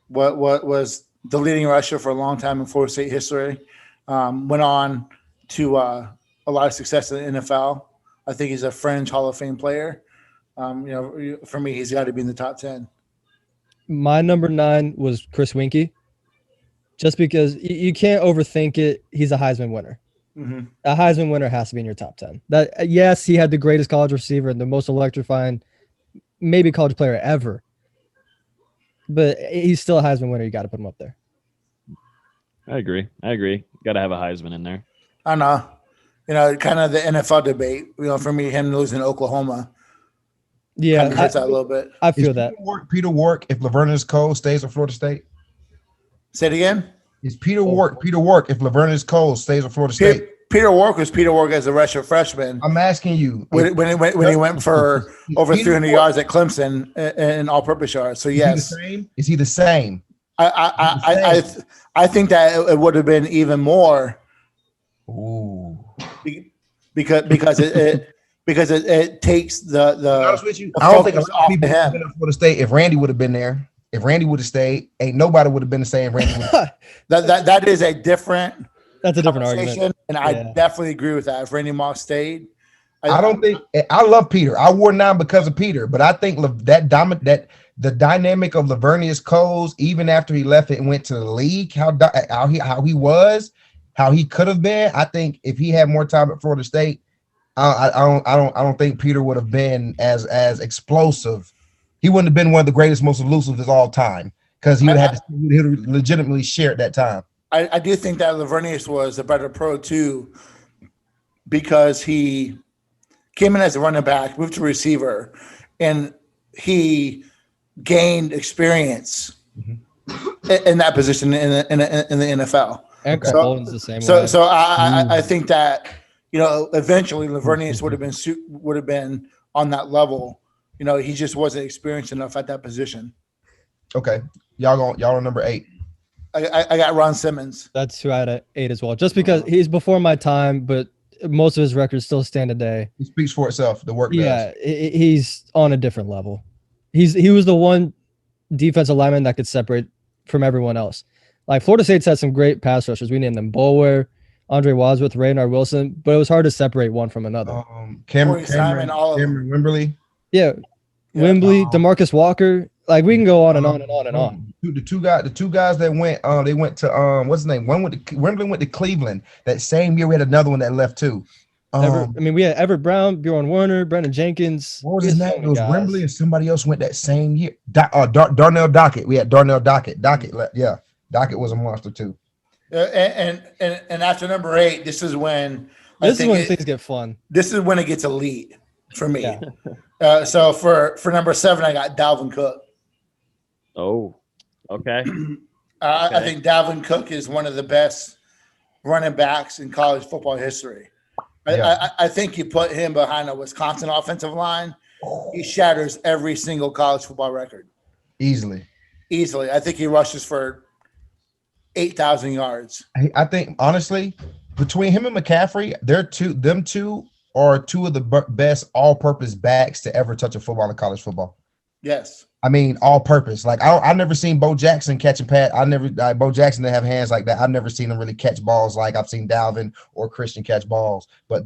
What was the leading rusher for a long time in Florida State history. Went on to a lot of success in the NFL. I think he's a fringe Hall of Fame player. For me, he's got to be in the top 10. My number 9 was Chris Winkie. Just because you can't overthink it. He's a Heisman winner. Mm-hmm. A Heisman winner has to be in your top 10. Yes, he had the greatest college receiver and the most electrifying, maybe college player ever. But he's still a Heisman winner. You got to put him up there. I agree. Got to have a Heisman in there. I know. Kind of the NFL debate. For me, him losing Oklahoma. Yeah, kind of hurts that a little bit. I feel that. Peter Wark, if Laverne Cole stays at Florida State. Say it again. Is Peter Wark if Laverne Cole stays at Florida State? Peter Wark was Peter Wark as a redshirt freshman. I'm asking you when he went for over 300 yards at Clemson in all-purpose yards. So yes, is he the same? I think that it would have been even more. Ooh. Because it takes the. To be honest with you, I don't think a lot of people would have been at Florida State if Randy would have been there. If Randy would have stayed, ain't nobody would have been the same. Randy that is a different. That's a different argument, and I definitely agree with that. If Randy Moss stayed, I don't think I love Peter. I wore 9 because of Peter, but I think that the dynamic of Lavernius Coles, even after he left it and went to the league, how he could have been. I think if he had more time at Florida State, I don't think Peter would have been as explosive. He wouldn't have been one of the greatest, most elusive of all time because he would have legitimately shared that time. I do think that Lavernius was a better pro too, because he came in as a running back, moved to receiver, and he gained experience in that position in the NFL. And Chris Bolden's the same way. So I think that eventually Lavernius would have been on that level. He just wasn't experienced enough at that position. Okay, y'all on number 8. I got Ron Simmons. That's who I had at 8 as well. Just because he's before my time, but most of his records still stand today. He speaks for itself. The work. Yeah, he's on a different level. He was the one defensive lineman that could separate from everyone else. Like Florida State's had some great pass rushers. We named them Boulware, Andre Wadsworth, Raynard Wilson, but it was hard to separate one from another. Cameron Wimberly. Yeah. Wembley, DeMarcus Walker. Like we can go on and on and on and on. The two guys that went, they went to what's his name? Wembley went to Cleveland. That same year we had another one that left too. We had Everett Brown, Bjorn Werner, Brendan Jenkins. What was his name? It was Wembley, and somebody else went that same year. Darnell Dockett. We had Darnell Dockett. Dockett was a monster too. And after number 8, this is when things get fun. This is when it gets elite for me. Yeah. So for number 7, I got Dalvin Cook. Oh, okay. I think Dalvin Cook is one of the best running backs in college football history. I think you put him behind a Wisconsin offensive line, he shatters every single college football record. Easily. I think he rushes for 8,000 yards. I think honestly, between him and McCaffrey, them two are two of the best all-purpose backs to ever touch a football in college football. Yes. I mean, all-purpose. Like I've never seen Bo Jackson catching Bo Jackson didn't have hands like that. I've never seen him really catch balls like I've seen Dalvin or Christian catch balls. But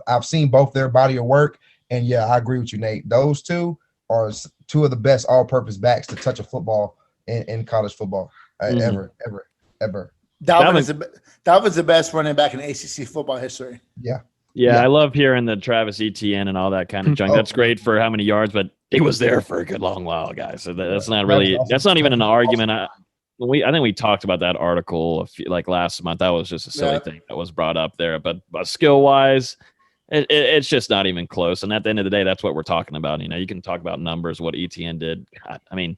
I've seen both their body of work, and yeah, I agree with you, Nate. Those two are two of the best all-purpose backs to touch a football in college football ever. Dalvin's the best running back in ACC football history. Yeah, I love hearing the Travis Etienne and all that kind of junk. That's great for how many yards, but he was there for a good long while, guys. So that's not really that's not even an argument. I think we talked about that article last month. That was just a silly thing that was brought up there. But skill wise, it's just not even close. And at the end of the day, that's what we're talking about. You can talk about numbers, what Etienne did. I mean,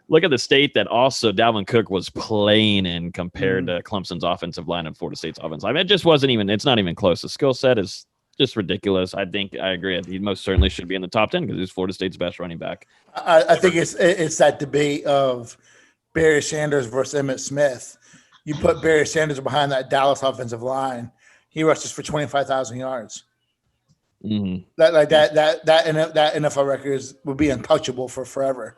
look at the state that also Dalvin Cook was playing in compared to Clemson's offensive line and Florida State's offensive line. It just wasn't even. It's not even close. The skill set is just ridiculous. I think I agree. He most certainly should be in the top 10 because he's Florida State's best running back. I think it's that debate of Barry Sanders versus Emmitt Smith. You put Barry Sanders behind that Dallas offensive line, he rushes for 25,000 yards. Mm-hmm. That NFL record would be untouchable for forever.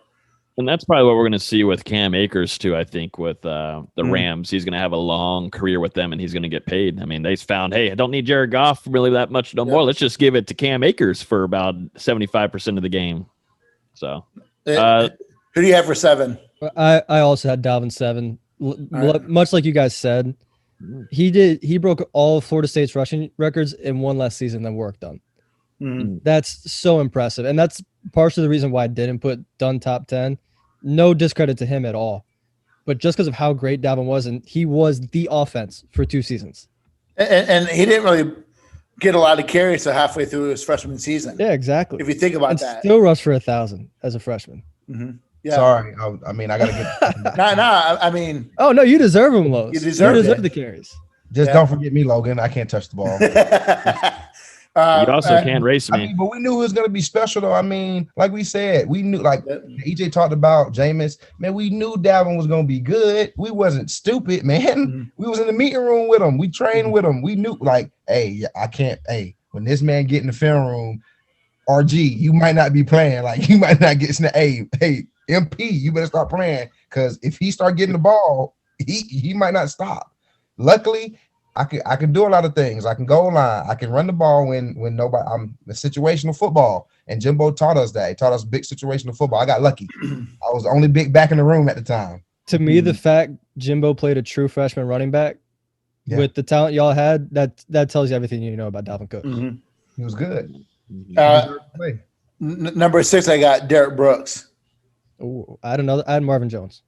And that's probably what we're going to see with Cam Akers too. I think with the Rams, he's going to have a long career with them, and he's going to get paid. I mean, they found, hey, I don't need Jared Goff really that much no more. Let's just give it to Cam Akers for about 75% of the game. So, who do you have for 7? I also had Dalvin 7. Much like you guys said, he broke all of Florida State's rushing records in one less season than Work done. Mm-hmm. That's so impressive, and that's partially the reason why I didn't put Dunn top 10. No discredit to him at all, but just because of how great Dalvin was, and he was the offense for 2 seasons, and he didn't really get a lot of carries until halfway through his freshman season. Yeah, exactly. If you think about and that, still rushed for 1,000 as a freshman. Mm-hmm. Yeah. Sorry, I mean I gotta get. I mean. Oh no, you deserve them, Los. You deserve the carries. Just don't forget me, Logan. I can't touch the ball. You also can't race me. I mean, but we knew it was going to be special, though. I mean, like we said, we knew, like EJ talked about Jameis. Man, we knew Dalvin was going to be good. We wasn't stupid, man. Mm-hmm. We was in the meeting room with him. We trained with him. We knew, like, hey, I can't. Hey, when this man get in the film room, RG, you might not be playing. Like, you might not get snapped. Hey, MP, you better start playing, because if he start getting the ball, he might not stop. Luckily, I can do a lot of things. I can go line. I can run the ball when nobody. I'm the situational football, and Jimbo taught us that. He taught us big situational football. I got lucky. I was the only big back in the room at the time. To me, the fact Jimbo played a true freshman running back with the talent y'all had, that tells you everything you know about Dalvin Cook. Mm-hmm. He was good. Number 6, I got Derek Brooks. Oh, I had Marvin Jones.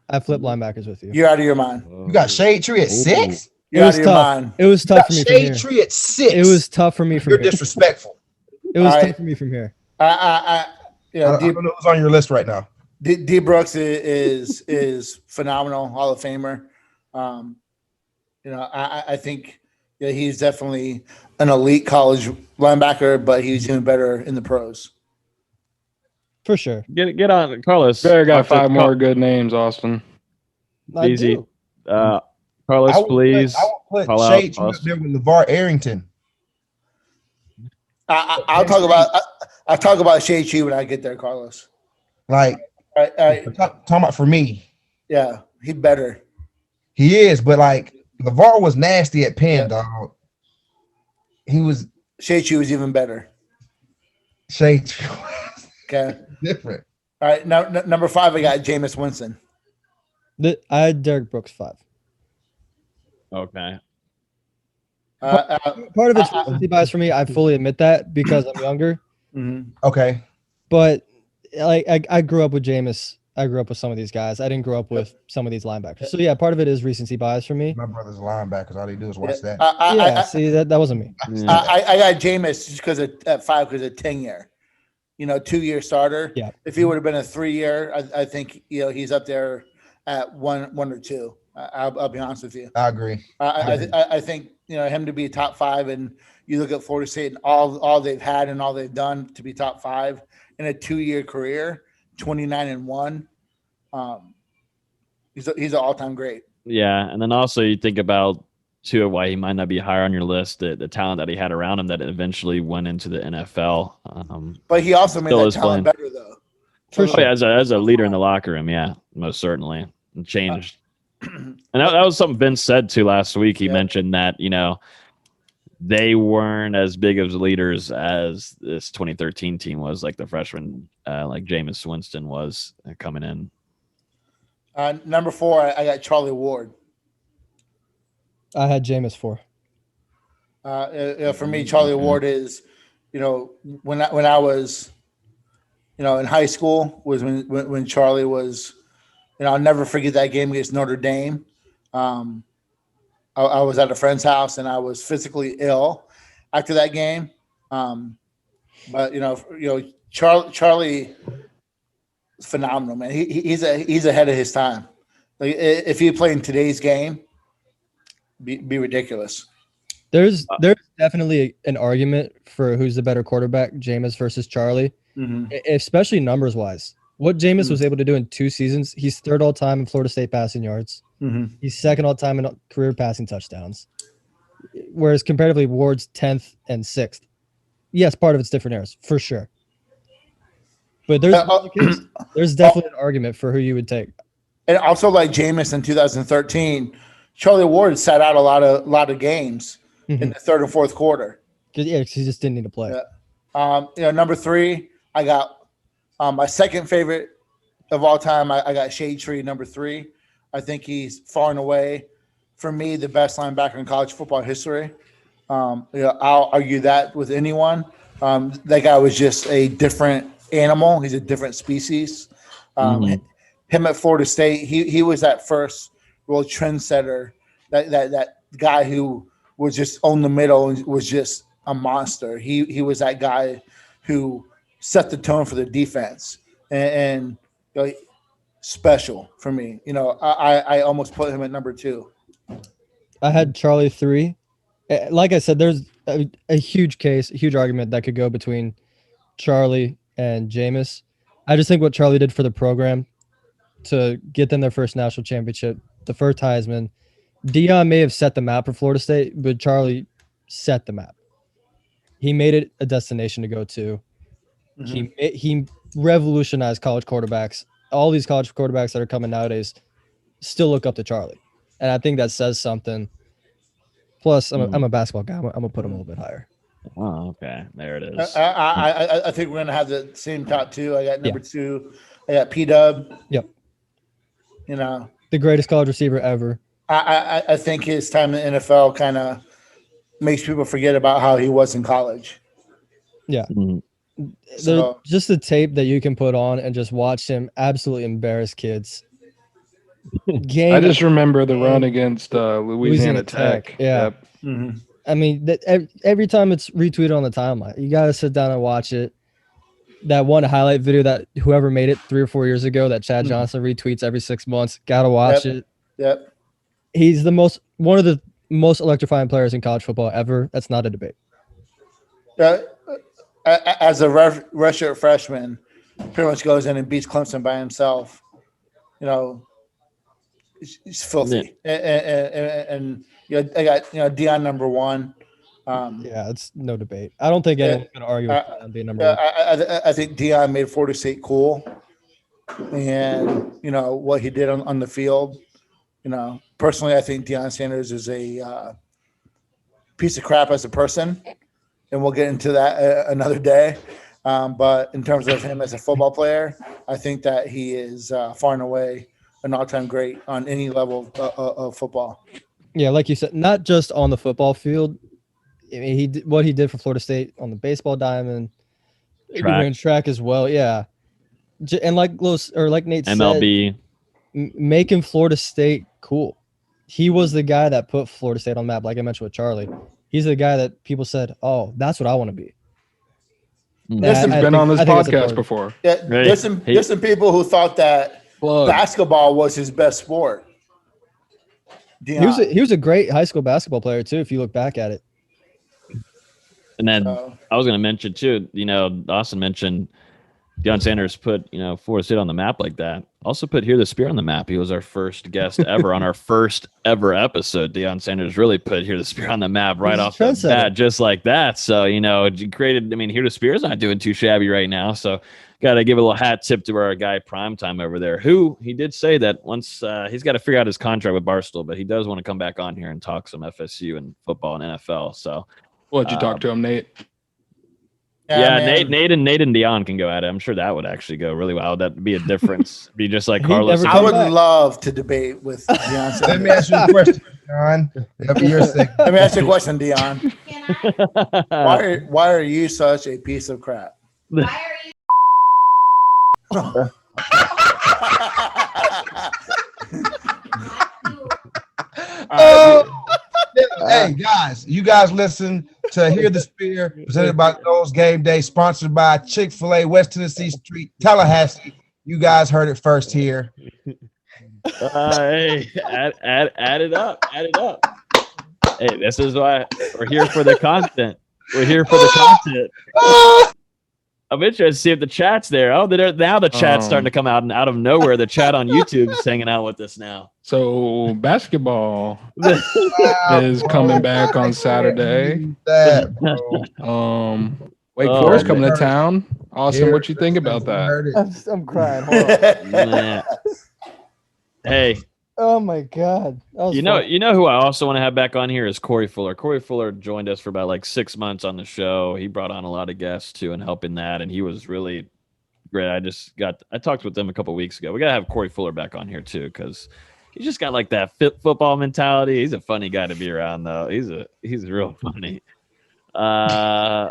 I flipped linebackers with you. You're out of your mind. You got Shade Tree at 6? You're out of your mind. It was tough for me from here. Shade Tree at 6. It was tough for me from You're here. disrespectful. It was tough for me from here. I don't know who's on your list right now. D Brooks is phenomenal, Hall of Famer. I think he's definitely an elite college linebacker, but he's even better in the pros. For sure. Get on, Karlos. Better got 5 more good names, Austin. Easy. Karlos, please. I will put Shade Tree up there with LeVar Arrington. I'll talk about Shade Tree when I get there, Karlos. Like, talking about for me. Yeah, he's better. He is, but like LeVar was nasty at Penn, dog. He was. Shade Tree was even better. Shade Tree. Okay. Different. All right. Now, number 5, I got Jameis Winston. I had Derek Brooks 5. Okay. Part of it's recency bias for me. I fully admit that because I'm younger. Mm-hmm. Okay. But like I grew up with Jameis. I grew up with some of these guys. I didn't grow up with some of these linebackers. So yeah, part of it is recency bias for me. My brother's a linebacker. All they do is watch that. See that wasn't me. I got Jameis just because at 5 because of 10-year. 2-year starter. Yeah. If he would have been a 3-year, I think he's up there at 1 or 2. I'll be honest with you. I agree. I think him to be top 5, and you look at Florida State and all they've had and all they've done to be top 5 in a 2-year career, 29-1. He's an all-time great. Yeah, and then also you think about too why he might not be higher on your list, the talent that he had around him that eventually went into the NFL. But he also made that talent better, though. For sure. As a leader in the locker room, yeah, most certainly. And changed. And that was something Vince said too last week. He mentioned that, they weren't as big of leaders as this 2013 team was, like the freshman, like Jameis Winston was coming in. Number 4, I got Charlie Ward. I had Jameis 4. For me, Charlie Ward is, when I was, in high school was when Charlie was, I'll never forget that game against Notre Dame. I was at a friend's house and I was physically ill after that game. But Charlie is phenomenal, man. He's ahead of his time. Like if he played in today's game, be ridiculous. There's definitely an argument for who's the better quarterback, Jameis versus Charlie, especially numbers wise. What Jameis was able to do in 2 seasons, he's third all time in Florida State passing yards. Mm-hmm. He's second all time in career passing touchdowns. Whereas comparatively, Ward's 10th and 6th. Yes, part of it's different eras, for sure. But there's definitely an argument for who you would take. And also, like Jameis in 2013, Charlie Ward sat out a lot of games in the third and fourth quarter. Yeah, because he just didn't need to play. Yeah. Number 3, I got my second favorite of all time. I got Shade Tree, number 3. I think he's far and away, for me, the best linebacker in college football history. I'll argue that with anyone. That guy was just a different animal. He's a different species. Him at Florida State, he was that first real trendsetter, that guy who was just on the middle and was just a monster. He was that guy who set the tone for the defense and special for me. I almost put him at number 2. I had Charlie 3. Like I said, there's a huge argument that could go between Charlie and Jameis. I just think what Charlie did for the program to get them their first national championship, the first Heisman. Deion may have set the map for Florida State, but Charlie set the map. He made it a destination to go to. He revolutionized college quarterbacks. All these college quarterbacks that are coming nowadays still look up to Charlie. And I think that says something. Plus, I'm a basketball guy. I'm going to put him a little bit higher. Oh, okay. There it is. I think we're going to have the same top 2. I got number 2. I got P-Dub. Yep. The greatest college receiver ever. I think his time in the NFL kind of makes people forget about how he was in college. Yeah. So, just the tape that you can put on and just watch him absolutely embarrass kids. I just remember the run against Louisiana Tech. Yeah. Yep. I mean, every time it's retweeted on the timeline, you got to sit down and watch it. That one highlight video that whoever made it 3 or 4 years ago that Chad Johnson retweets every 6 months, got to watch it. Yep. He's one of the most electrifying players in college football ever. That's not a debate. As a redshirt freshman, pretty much goes in and beats Clemson by himself. He's filthy. Yeah. And I got Deion number 1. Yeah, it's no debate. I don't think anyone's going to argue with Deion being number 1. I think Deion made Florida State cool, and what he did on the field. Personally, I think Deion Sanders is a piece of crap as a person, and we'll get into that another day. But in terms of him as a football player, I think that he is far and away an all-time great on any level of football. Yeah, like you said, not just on the football field. I mean, what he did for Florida State on the baseball diamond, track as well. Yeah, and like Nate MLB. said, making Florida State cool. He was the guy that put Florida State on the map. Like I mentioned with Charlie, he's the guy that people said, "Oh, that's what I want to be." He's been on this podcast before. Yeah, there's some people who thought that basketball was his best sport. He was a great high school basketball player too, if you look back at it. And then I was going to mention too, Dustin mentioned Deion Sanders put, Florida State on the map like that. Also put Hear the Spear on the map. He was our first guest ever on our first ever episode. Deion Sanders really put Hear the Spear on the map right off the bat, just like that. So, created, Hear the Spear's not doing too shabby right now. So got to give a little hat tip to our guy Primetime over there, who he did say that once he's got to figure out his contract with Barstool, but he does want to come back on here and talk some FSU and football and NFL. So what'd you talk to him, Nate? Yeah, Nate and Deion can go at it. I'm sure that would actually go really well. That'd be a difference. Be just like Karlos. I would love to debate with Deion. Let me ask you a question, Deion. Let me ask you a question, Deion. Why are you such a piece of crap? Why are you? Hey guys, you guys listen to Hear the Spear, presented by Noel's Game Day, sponsored by Chick-fil-A, West Tennessee Street, Tallahassee. You guys heard it first here. Hey, add it up. Hey, this is why we're here for the content. We're here for the content. I'm interested to see if the chat's there. Oh, now the chat's starting to come out, and out of nowhere, the chat on YouTube is hanging out with us now. So basketball is coming back on Saturday. Wake Forest coming to town. Austin, what you think about that? I'm crying. Hold on. Hey. Oh my God. You know who I also want to have back on here is Corey Fuller. Corey Fuller joined us for about like 6 months on the show. He brought on a lot of guests too and helping that, and he was really great. I talked with them a couple of weeks ago. We gotta have Corey Fuller back on here too, because he's just got like that football mentality. He's a funny guy to be around though. He's real funny. I'm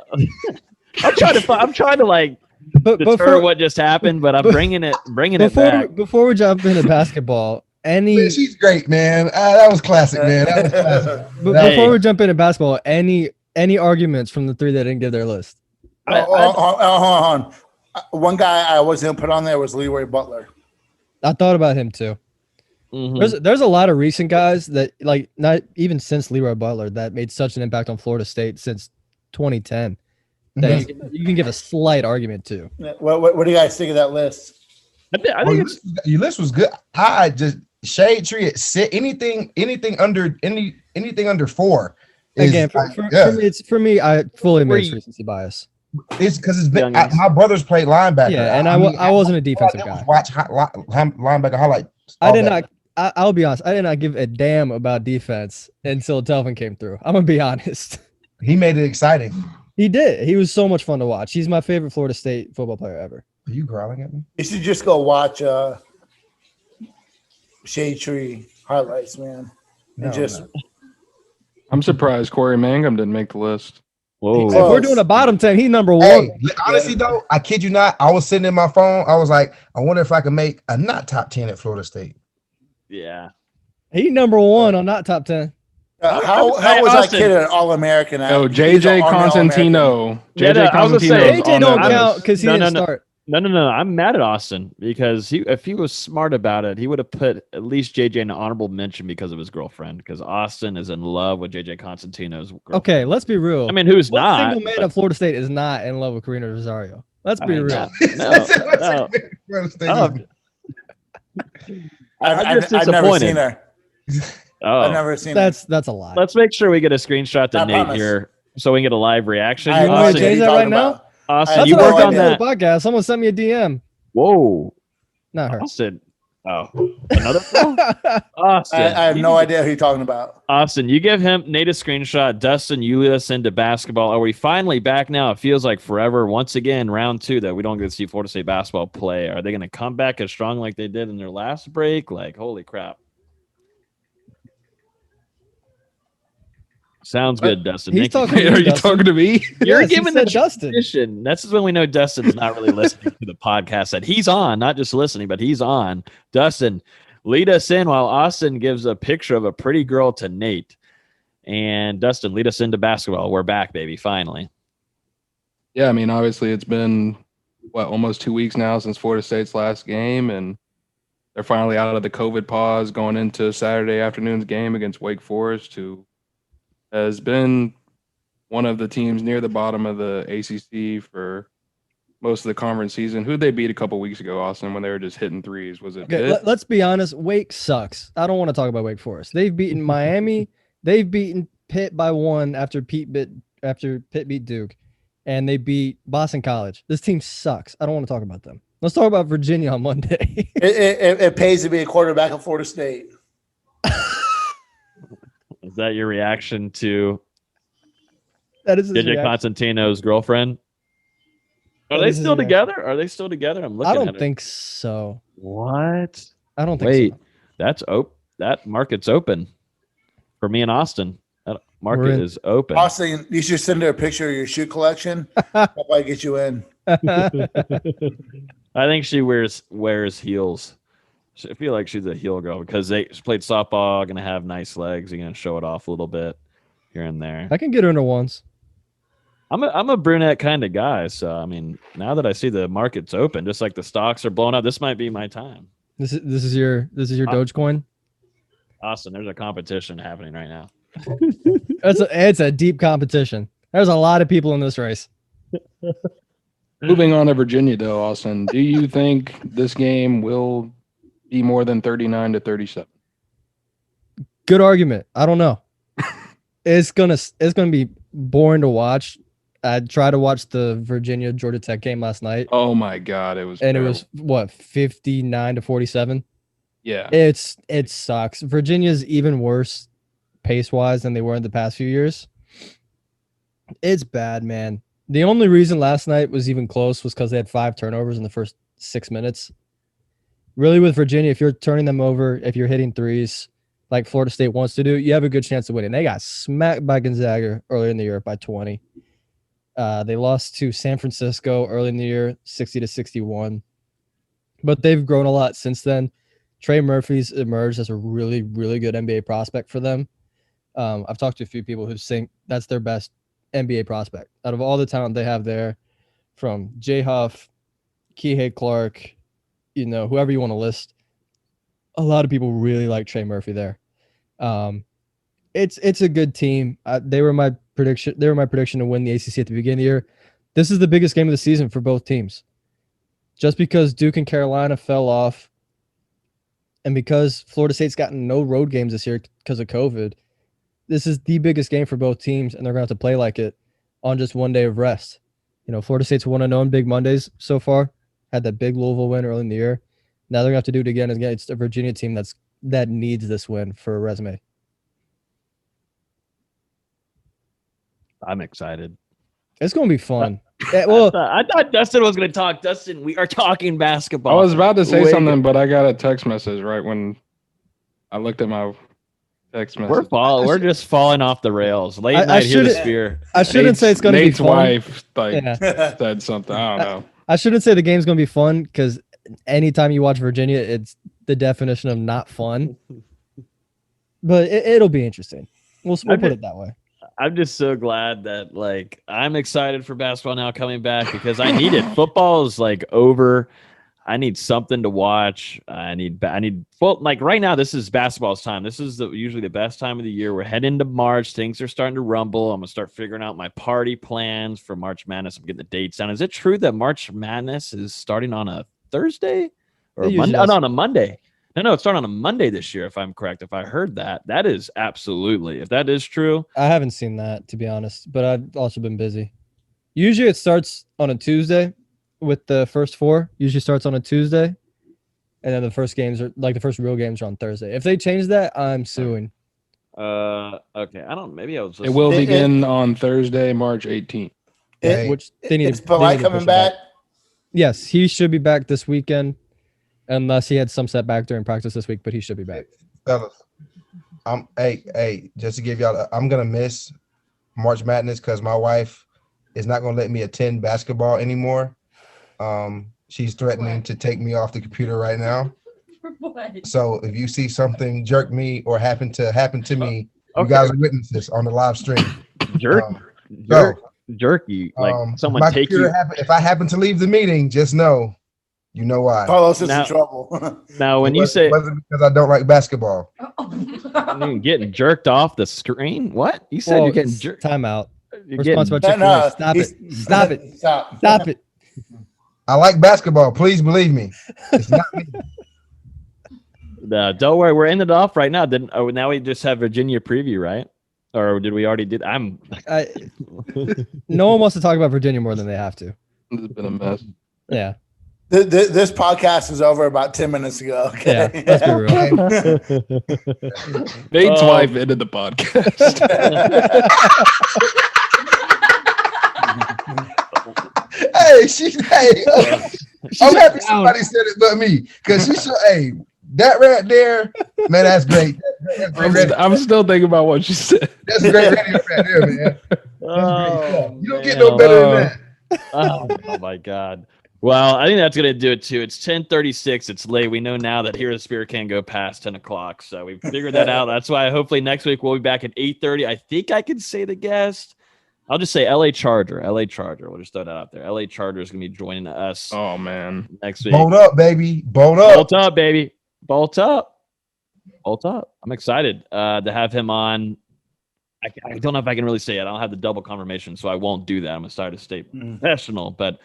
trying to like deter what just happened, but I'm bringing it back. Before we jump into basketball, Man, she's great, man. That was classic, man. That was classic. Before we jump into basketball, any arguments from the three that didn't give their list? Hold on. One guy I wasn't going to put on there was Leroy Butler. I thought about him too. Mm-hmm. There's a lot of recent guys that, like, not even since Leroy Butler, that made such an impact on Florida State since 2010 that you can give a slight argument to. What do you guys think of that list? I think your list was good. I just shade tree it. Anything under 4. Again, for me, I fully admit recency bias. It's because it's been my brothers played linebacker. Yeah, and I wasn't a defensive guy. Watch linebacker highlight. I'll be honest. I did not give a damn about defense until Telvin came through. I'm gonna be honest. He made it exciting. He did. He was so much fun to watch. He's my favorite Florida State football player ever. Are you growling at me? You should just go watch Shade Tree highlights, man. I'm surprised Corey Mangum didn't make the list. Whoa! If we're doing a bottom 10, he's number 1. Hey, honestly, though, I kid you not. I was sitting in my phone. I was like, I wonder if I could make a not top 10 at Florida State. Yeah, he number 1 on not top 10. How was that kid an All-American? Oh, JJ Constantino. JJ Constantino. JJ don't count because he didn't start. No. I'm mad at Austin because if he was smart about it, he would have put at least JJ in an honorable mention because of his girlfriend. Because Austin is in love with JJ Constantino's girlfriend. Okay, let's be real. I mean, who's not? Single man at Florida State is not in love with Karina Rosario. Let's be real. No. I've never seen her. Oh, I've never seen her. That's a lie. Let's make sure we get a screenshot to Nate here so we can get a live reaction. You want to change that right now? Austin, you worked on that podcast. Someone sent me a DM. Whoa, not her. Austin. Oh, another Austin. I have no idea who you're talking about. Austin, you give Nate a screenshot. Dustin, you lead us into basketball. Are we finally back now? It feels like forever. Once again, round 2 that we don't get to see Florida State basketball play. Are they going to come back as strong like they did in their last break? Like, holy crap. Sounds good, Dustin. He's talking Are you talking to me? You're giving the Dustin. This is when we know Dustin's not really listening to the podcast that he's on, not just listening, but he's on. Dustin, lead us in while Austin gives a picture of a pretty girl to Nate. And Dustin, lead us into basketball. We're back, baby, finally. Yeah, I mean, obviously it's been, almost 2 weeks now since Florida State's last game, and they're finally out of the COVID pause going into Saturday afternoon's game against Wake Forest, who has been one of the teams near the bottom of the ACC for most of the conference season. Who'd they beat a couple weeks ago, Austin, when they were just hitting threes? Was it Pitt? Let's be honest. Wake sucks. I don't want to talk about Wake Forest. They've beaten Miami. They've beaten Pitt by 1 after Pitt beat Duke. And they beat Boston College. This team sucks. I don't want to talk about them. Let's talk about Virginia on Monday. It pays to be a quarterback at Florida State. Is that your reaction to JJ Constantino's girlfriend? Are they still together? I'm looking at it. I don't think so. What? I don't think so. That market's open for me and Austin. That market is open. Austin, you should send her a picture of your shoe collection. I'll probably get you in. I think she wears heels. I feel like she's a heel girl because she played softball, going to have nice legs. You're going to show it off a little bit here and there. I can get her into ones. I'm a brunette kind of guy. So, I mean, now that I see the market's open, just like the stocks are blowing up, this might be my time. This is your Dogecoin? Austin, there's a competition happening right now. It's a deep competition. There's a lot of people in this race. Moving on to Virginia, though, Austin, do you think this game will be more than 39-37? Good argument. I don't know. It's gonna be boring to watch. I tried to watch the Virginia Georgia Tech game last night. Oh my God, it was and terrible. It was what 59-47. Yeah, it sucks. Virginia's even worse pace wise than they were in the past few years. It's bad, man. The only reason last night was even close was because they had 5 turnovers in the first 6 minutes. Really, with Virginia, if you're turning them over, if you're hitting threes like Florida State wants to do, you have a good chance of winning. They got smacked by Gonzaga earlier in the year by 20. They lost to San Francisco early in the year, 60-61. But they've grown a lot since then. Trey Murphy's emerged as a really, really good NBA prospect for them. I've talked to a few people who think that's their best NBA prospect. Out of all the talent they have there, from Jay Huff, Kihei Clark, whoever you want to list, a lot of people really like Trey Murphy there. It's a good team. They were my prediction. They were my prediction to win the ACC at the beginning of the year. This is the biggest game of the season for both teams. Just because Duke and Carolina fell off, and because Florida State's gotten no road games this year because of COVID, this is the biggest game for both teams, and they're going to have to play like it on just one day of rest. Florida State's 1-0 on Big Mondays so far. Had that big Louisville win early in the year. Now they're going to have to do it again against a Virginia team that needs this win for a resume. I'm excited. It's going to be fun. I thought Dustin was going to talk. Dustin, we are talking basketball. I was about to say something, but I got a text message right when I looked at my text message. We're just falling off the rails. Late night here, the Spear. I shouldn't say it's going to be fun. Nate's wife said something. I don't know. I shouldn't say the game's going to be fun because anytime you watch Virginia, it's the definition of not fun. But it'll be interesting. We'll put it that way. I'm just so glad that I'm excited for basketball now coming back because I need it. Football is over. I need something to watch. I need right now. This is basketball's time. This is usually the best time of the year. We're heading into March. Things are starting to rumble. I'm gonna start figuring out my party plans for March Madness. I'm getting the dates down. Is it true that March Madness is starting on a Thursday or Monday? Oh, no, on a Monday. No, it's starting on a Monday this year, if I'm correct. If I heard that, that is absolutely. If that is true. I haven't seen that, to be honest, but I've also been busy. Usually it starts on a Tuesday with the first 4. Usually starts on a Tuesday. And then the first games are the first real games are on Thursday. If they change that, I'm suing. Okay. Maybe I was It will begin on Thursday, March 18th. Which they need. Is Polite coming back? Yes, he should be back this weekend. Unless he had some setback during practice this week, but he should be back. Fellas, just to give y'all, I'm gonna miss March Madness because my wife is not gonna let me attend basketball anymore. She's threatening to take me off the computer right now. What? So if you see something jerk me or happen to me, you guys are witnesses on the live stream. Jerky, someone take you. If I happen to leave the meeting, just know. You know why? Carlos is in trouble. Now, when you say it wasn't because I don't like basketball. You're getting jerked off the screen? What? You said you're getting jerked. Time out. You're sponsored by Chick-fil-A. Stop it. Stop it. Stop it. I like basketball. Please believe me. It's not me. Don't worry. We're ending it off right now. Now we just have Virginia preview, right? Or did we already do? No one wants to talk about Virginia more than they have to. It's been a mess. Yeah. This podcast is over about 10 minutes ago. Okay? Yeah, let's be real. Nate's wife ended the podcast. I'm happy somebody said it but me. Because that right there, man, that's great. I'm still thinking about what she said. That's great radio right there, man. You don't get no better than that. Oh my God. Well, I think that's going to do it too. It's 10:36. It's late. We know now that Here the Spirit can't go past 10 o'clock. So we figured that out. That's why hopefully next week we'll be back at 8:30. I think I can say the guest. I'll just say LA Charger. We'll just throw that out there. LA Charger is going to be joining us. Oh, man. Next week. Bolt up, baby. Bolt up. Bolt up, baby. Bolt up. Bolt up. I'm excited to have him on. I don't know if I can really say it. I don't have the double confirmation, so I won't do that. I'm going to start to stay professional, but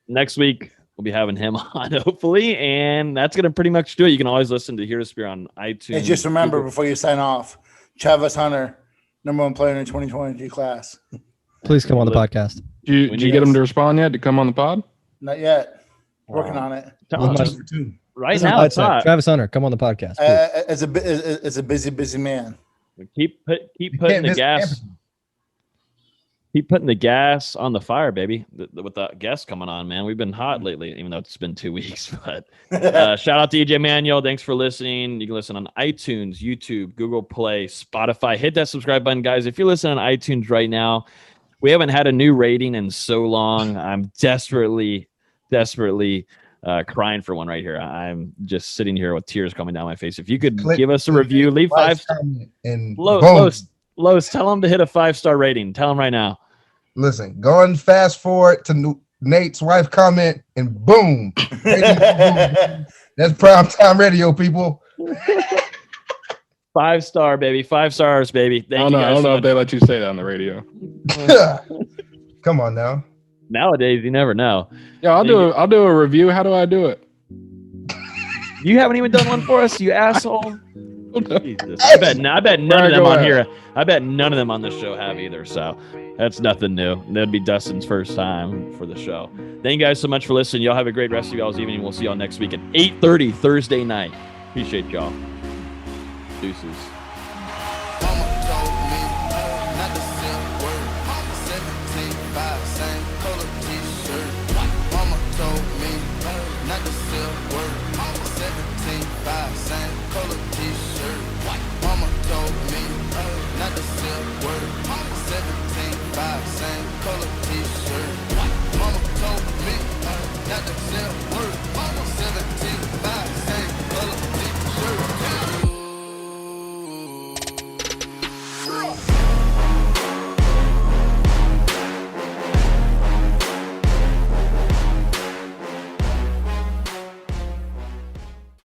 Next week, we'll be having him on, hopefully, and that's going to pretty much do it. You can always listen to Hear the Spear on iTunes. Hey, just remember before you sign off, Travis Hunter, #1 player in 2022 class. Please come on the podcast. Did you get him to respond yet to come on the pod? Not yet. Working on it. Right now, it's not. Travis Hunter, come on the podcast. It's a busy man. Keep putting the gas. Keep putting the gas on the fire, baby. With the guests coming on, man, we've been hot lately, even though it's been 2 weeks. But shout out to EJ Manuel. Thanks for listening. You can listen on iTunes, YouTube, Google Play, Spotify. Hit that subscribe button, guys. If you're listening on iTunes right now, we haven't had a new rating in so long. I'm desperately crying for one right here. I'm just sitting here with tears coming down my face. If you could give us a review, leave 5 stars. And Lowe's, tell them to hit a 5-star rating. Tell them right now. Listen, go and fast forward to Nate's wife comment, and boom. That's prime time radio, people. 5-star, baby. 5 stars, baby. I don't know if they let you say that on the radio. Come on now. Nowadays, you never know. Yeah, I'll do a review. How do I do it? You haven't even done one for us, you asshole. Jesus. I bet none of them on here. I bet none of them on this show have either. So that's nothing new. That'd be Dustin's first time for the show. Thank you guys so much for listening. Y'all have a great rest of y'all's evening. We'll see y'all next week at 8:30 Thursday night. Appreciate y'all. Deuces. Same color t-shirt. Mama told me not to sell word.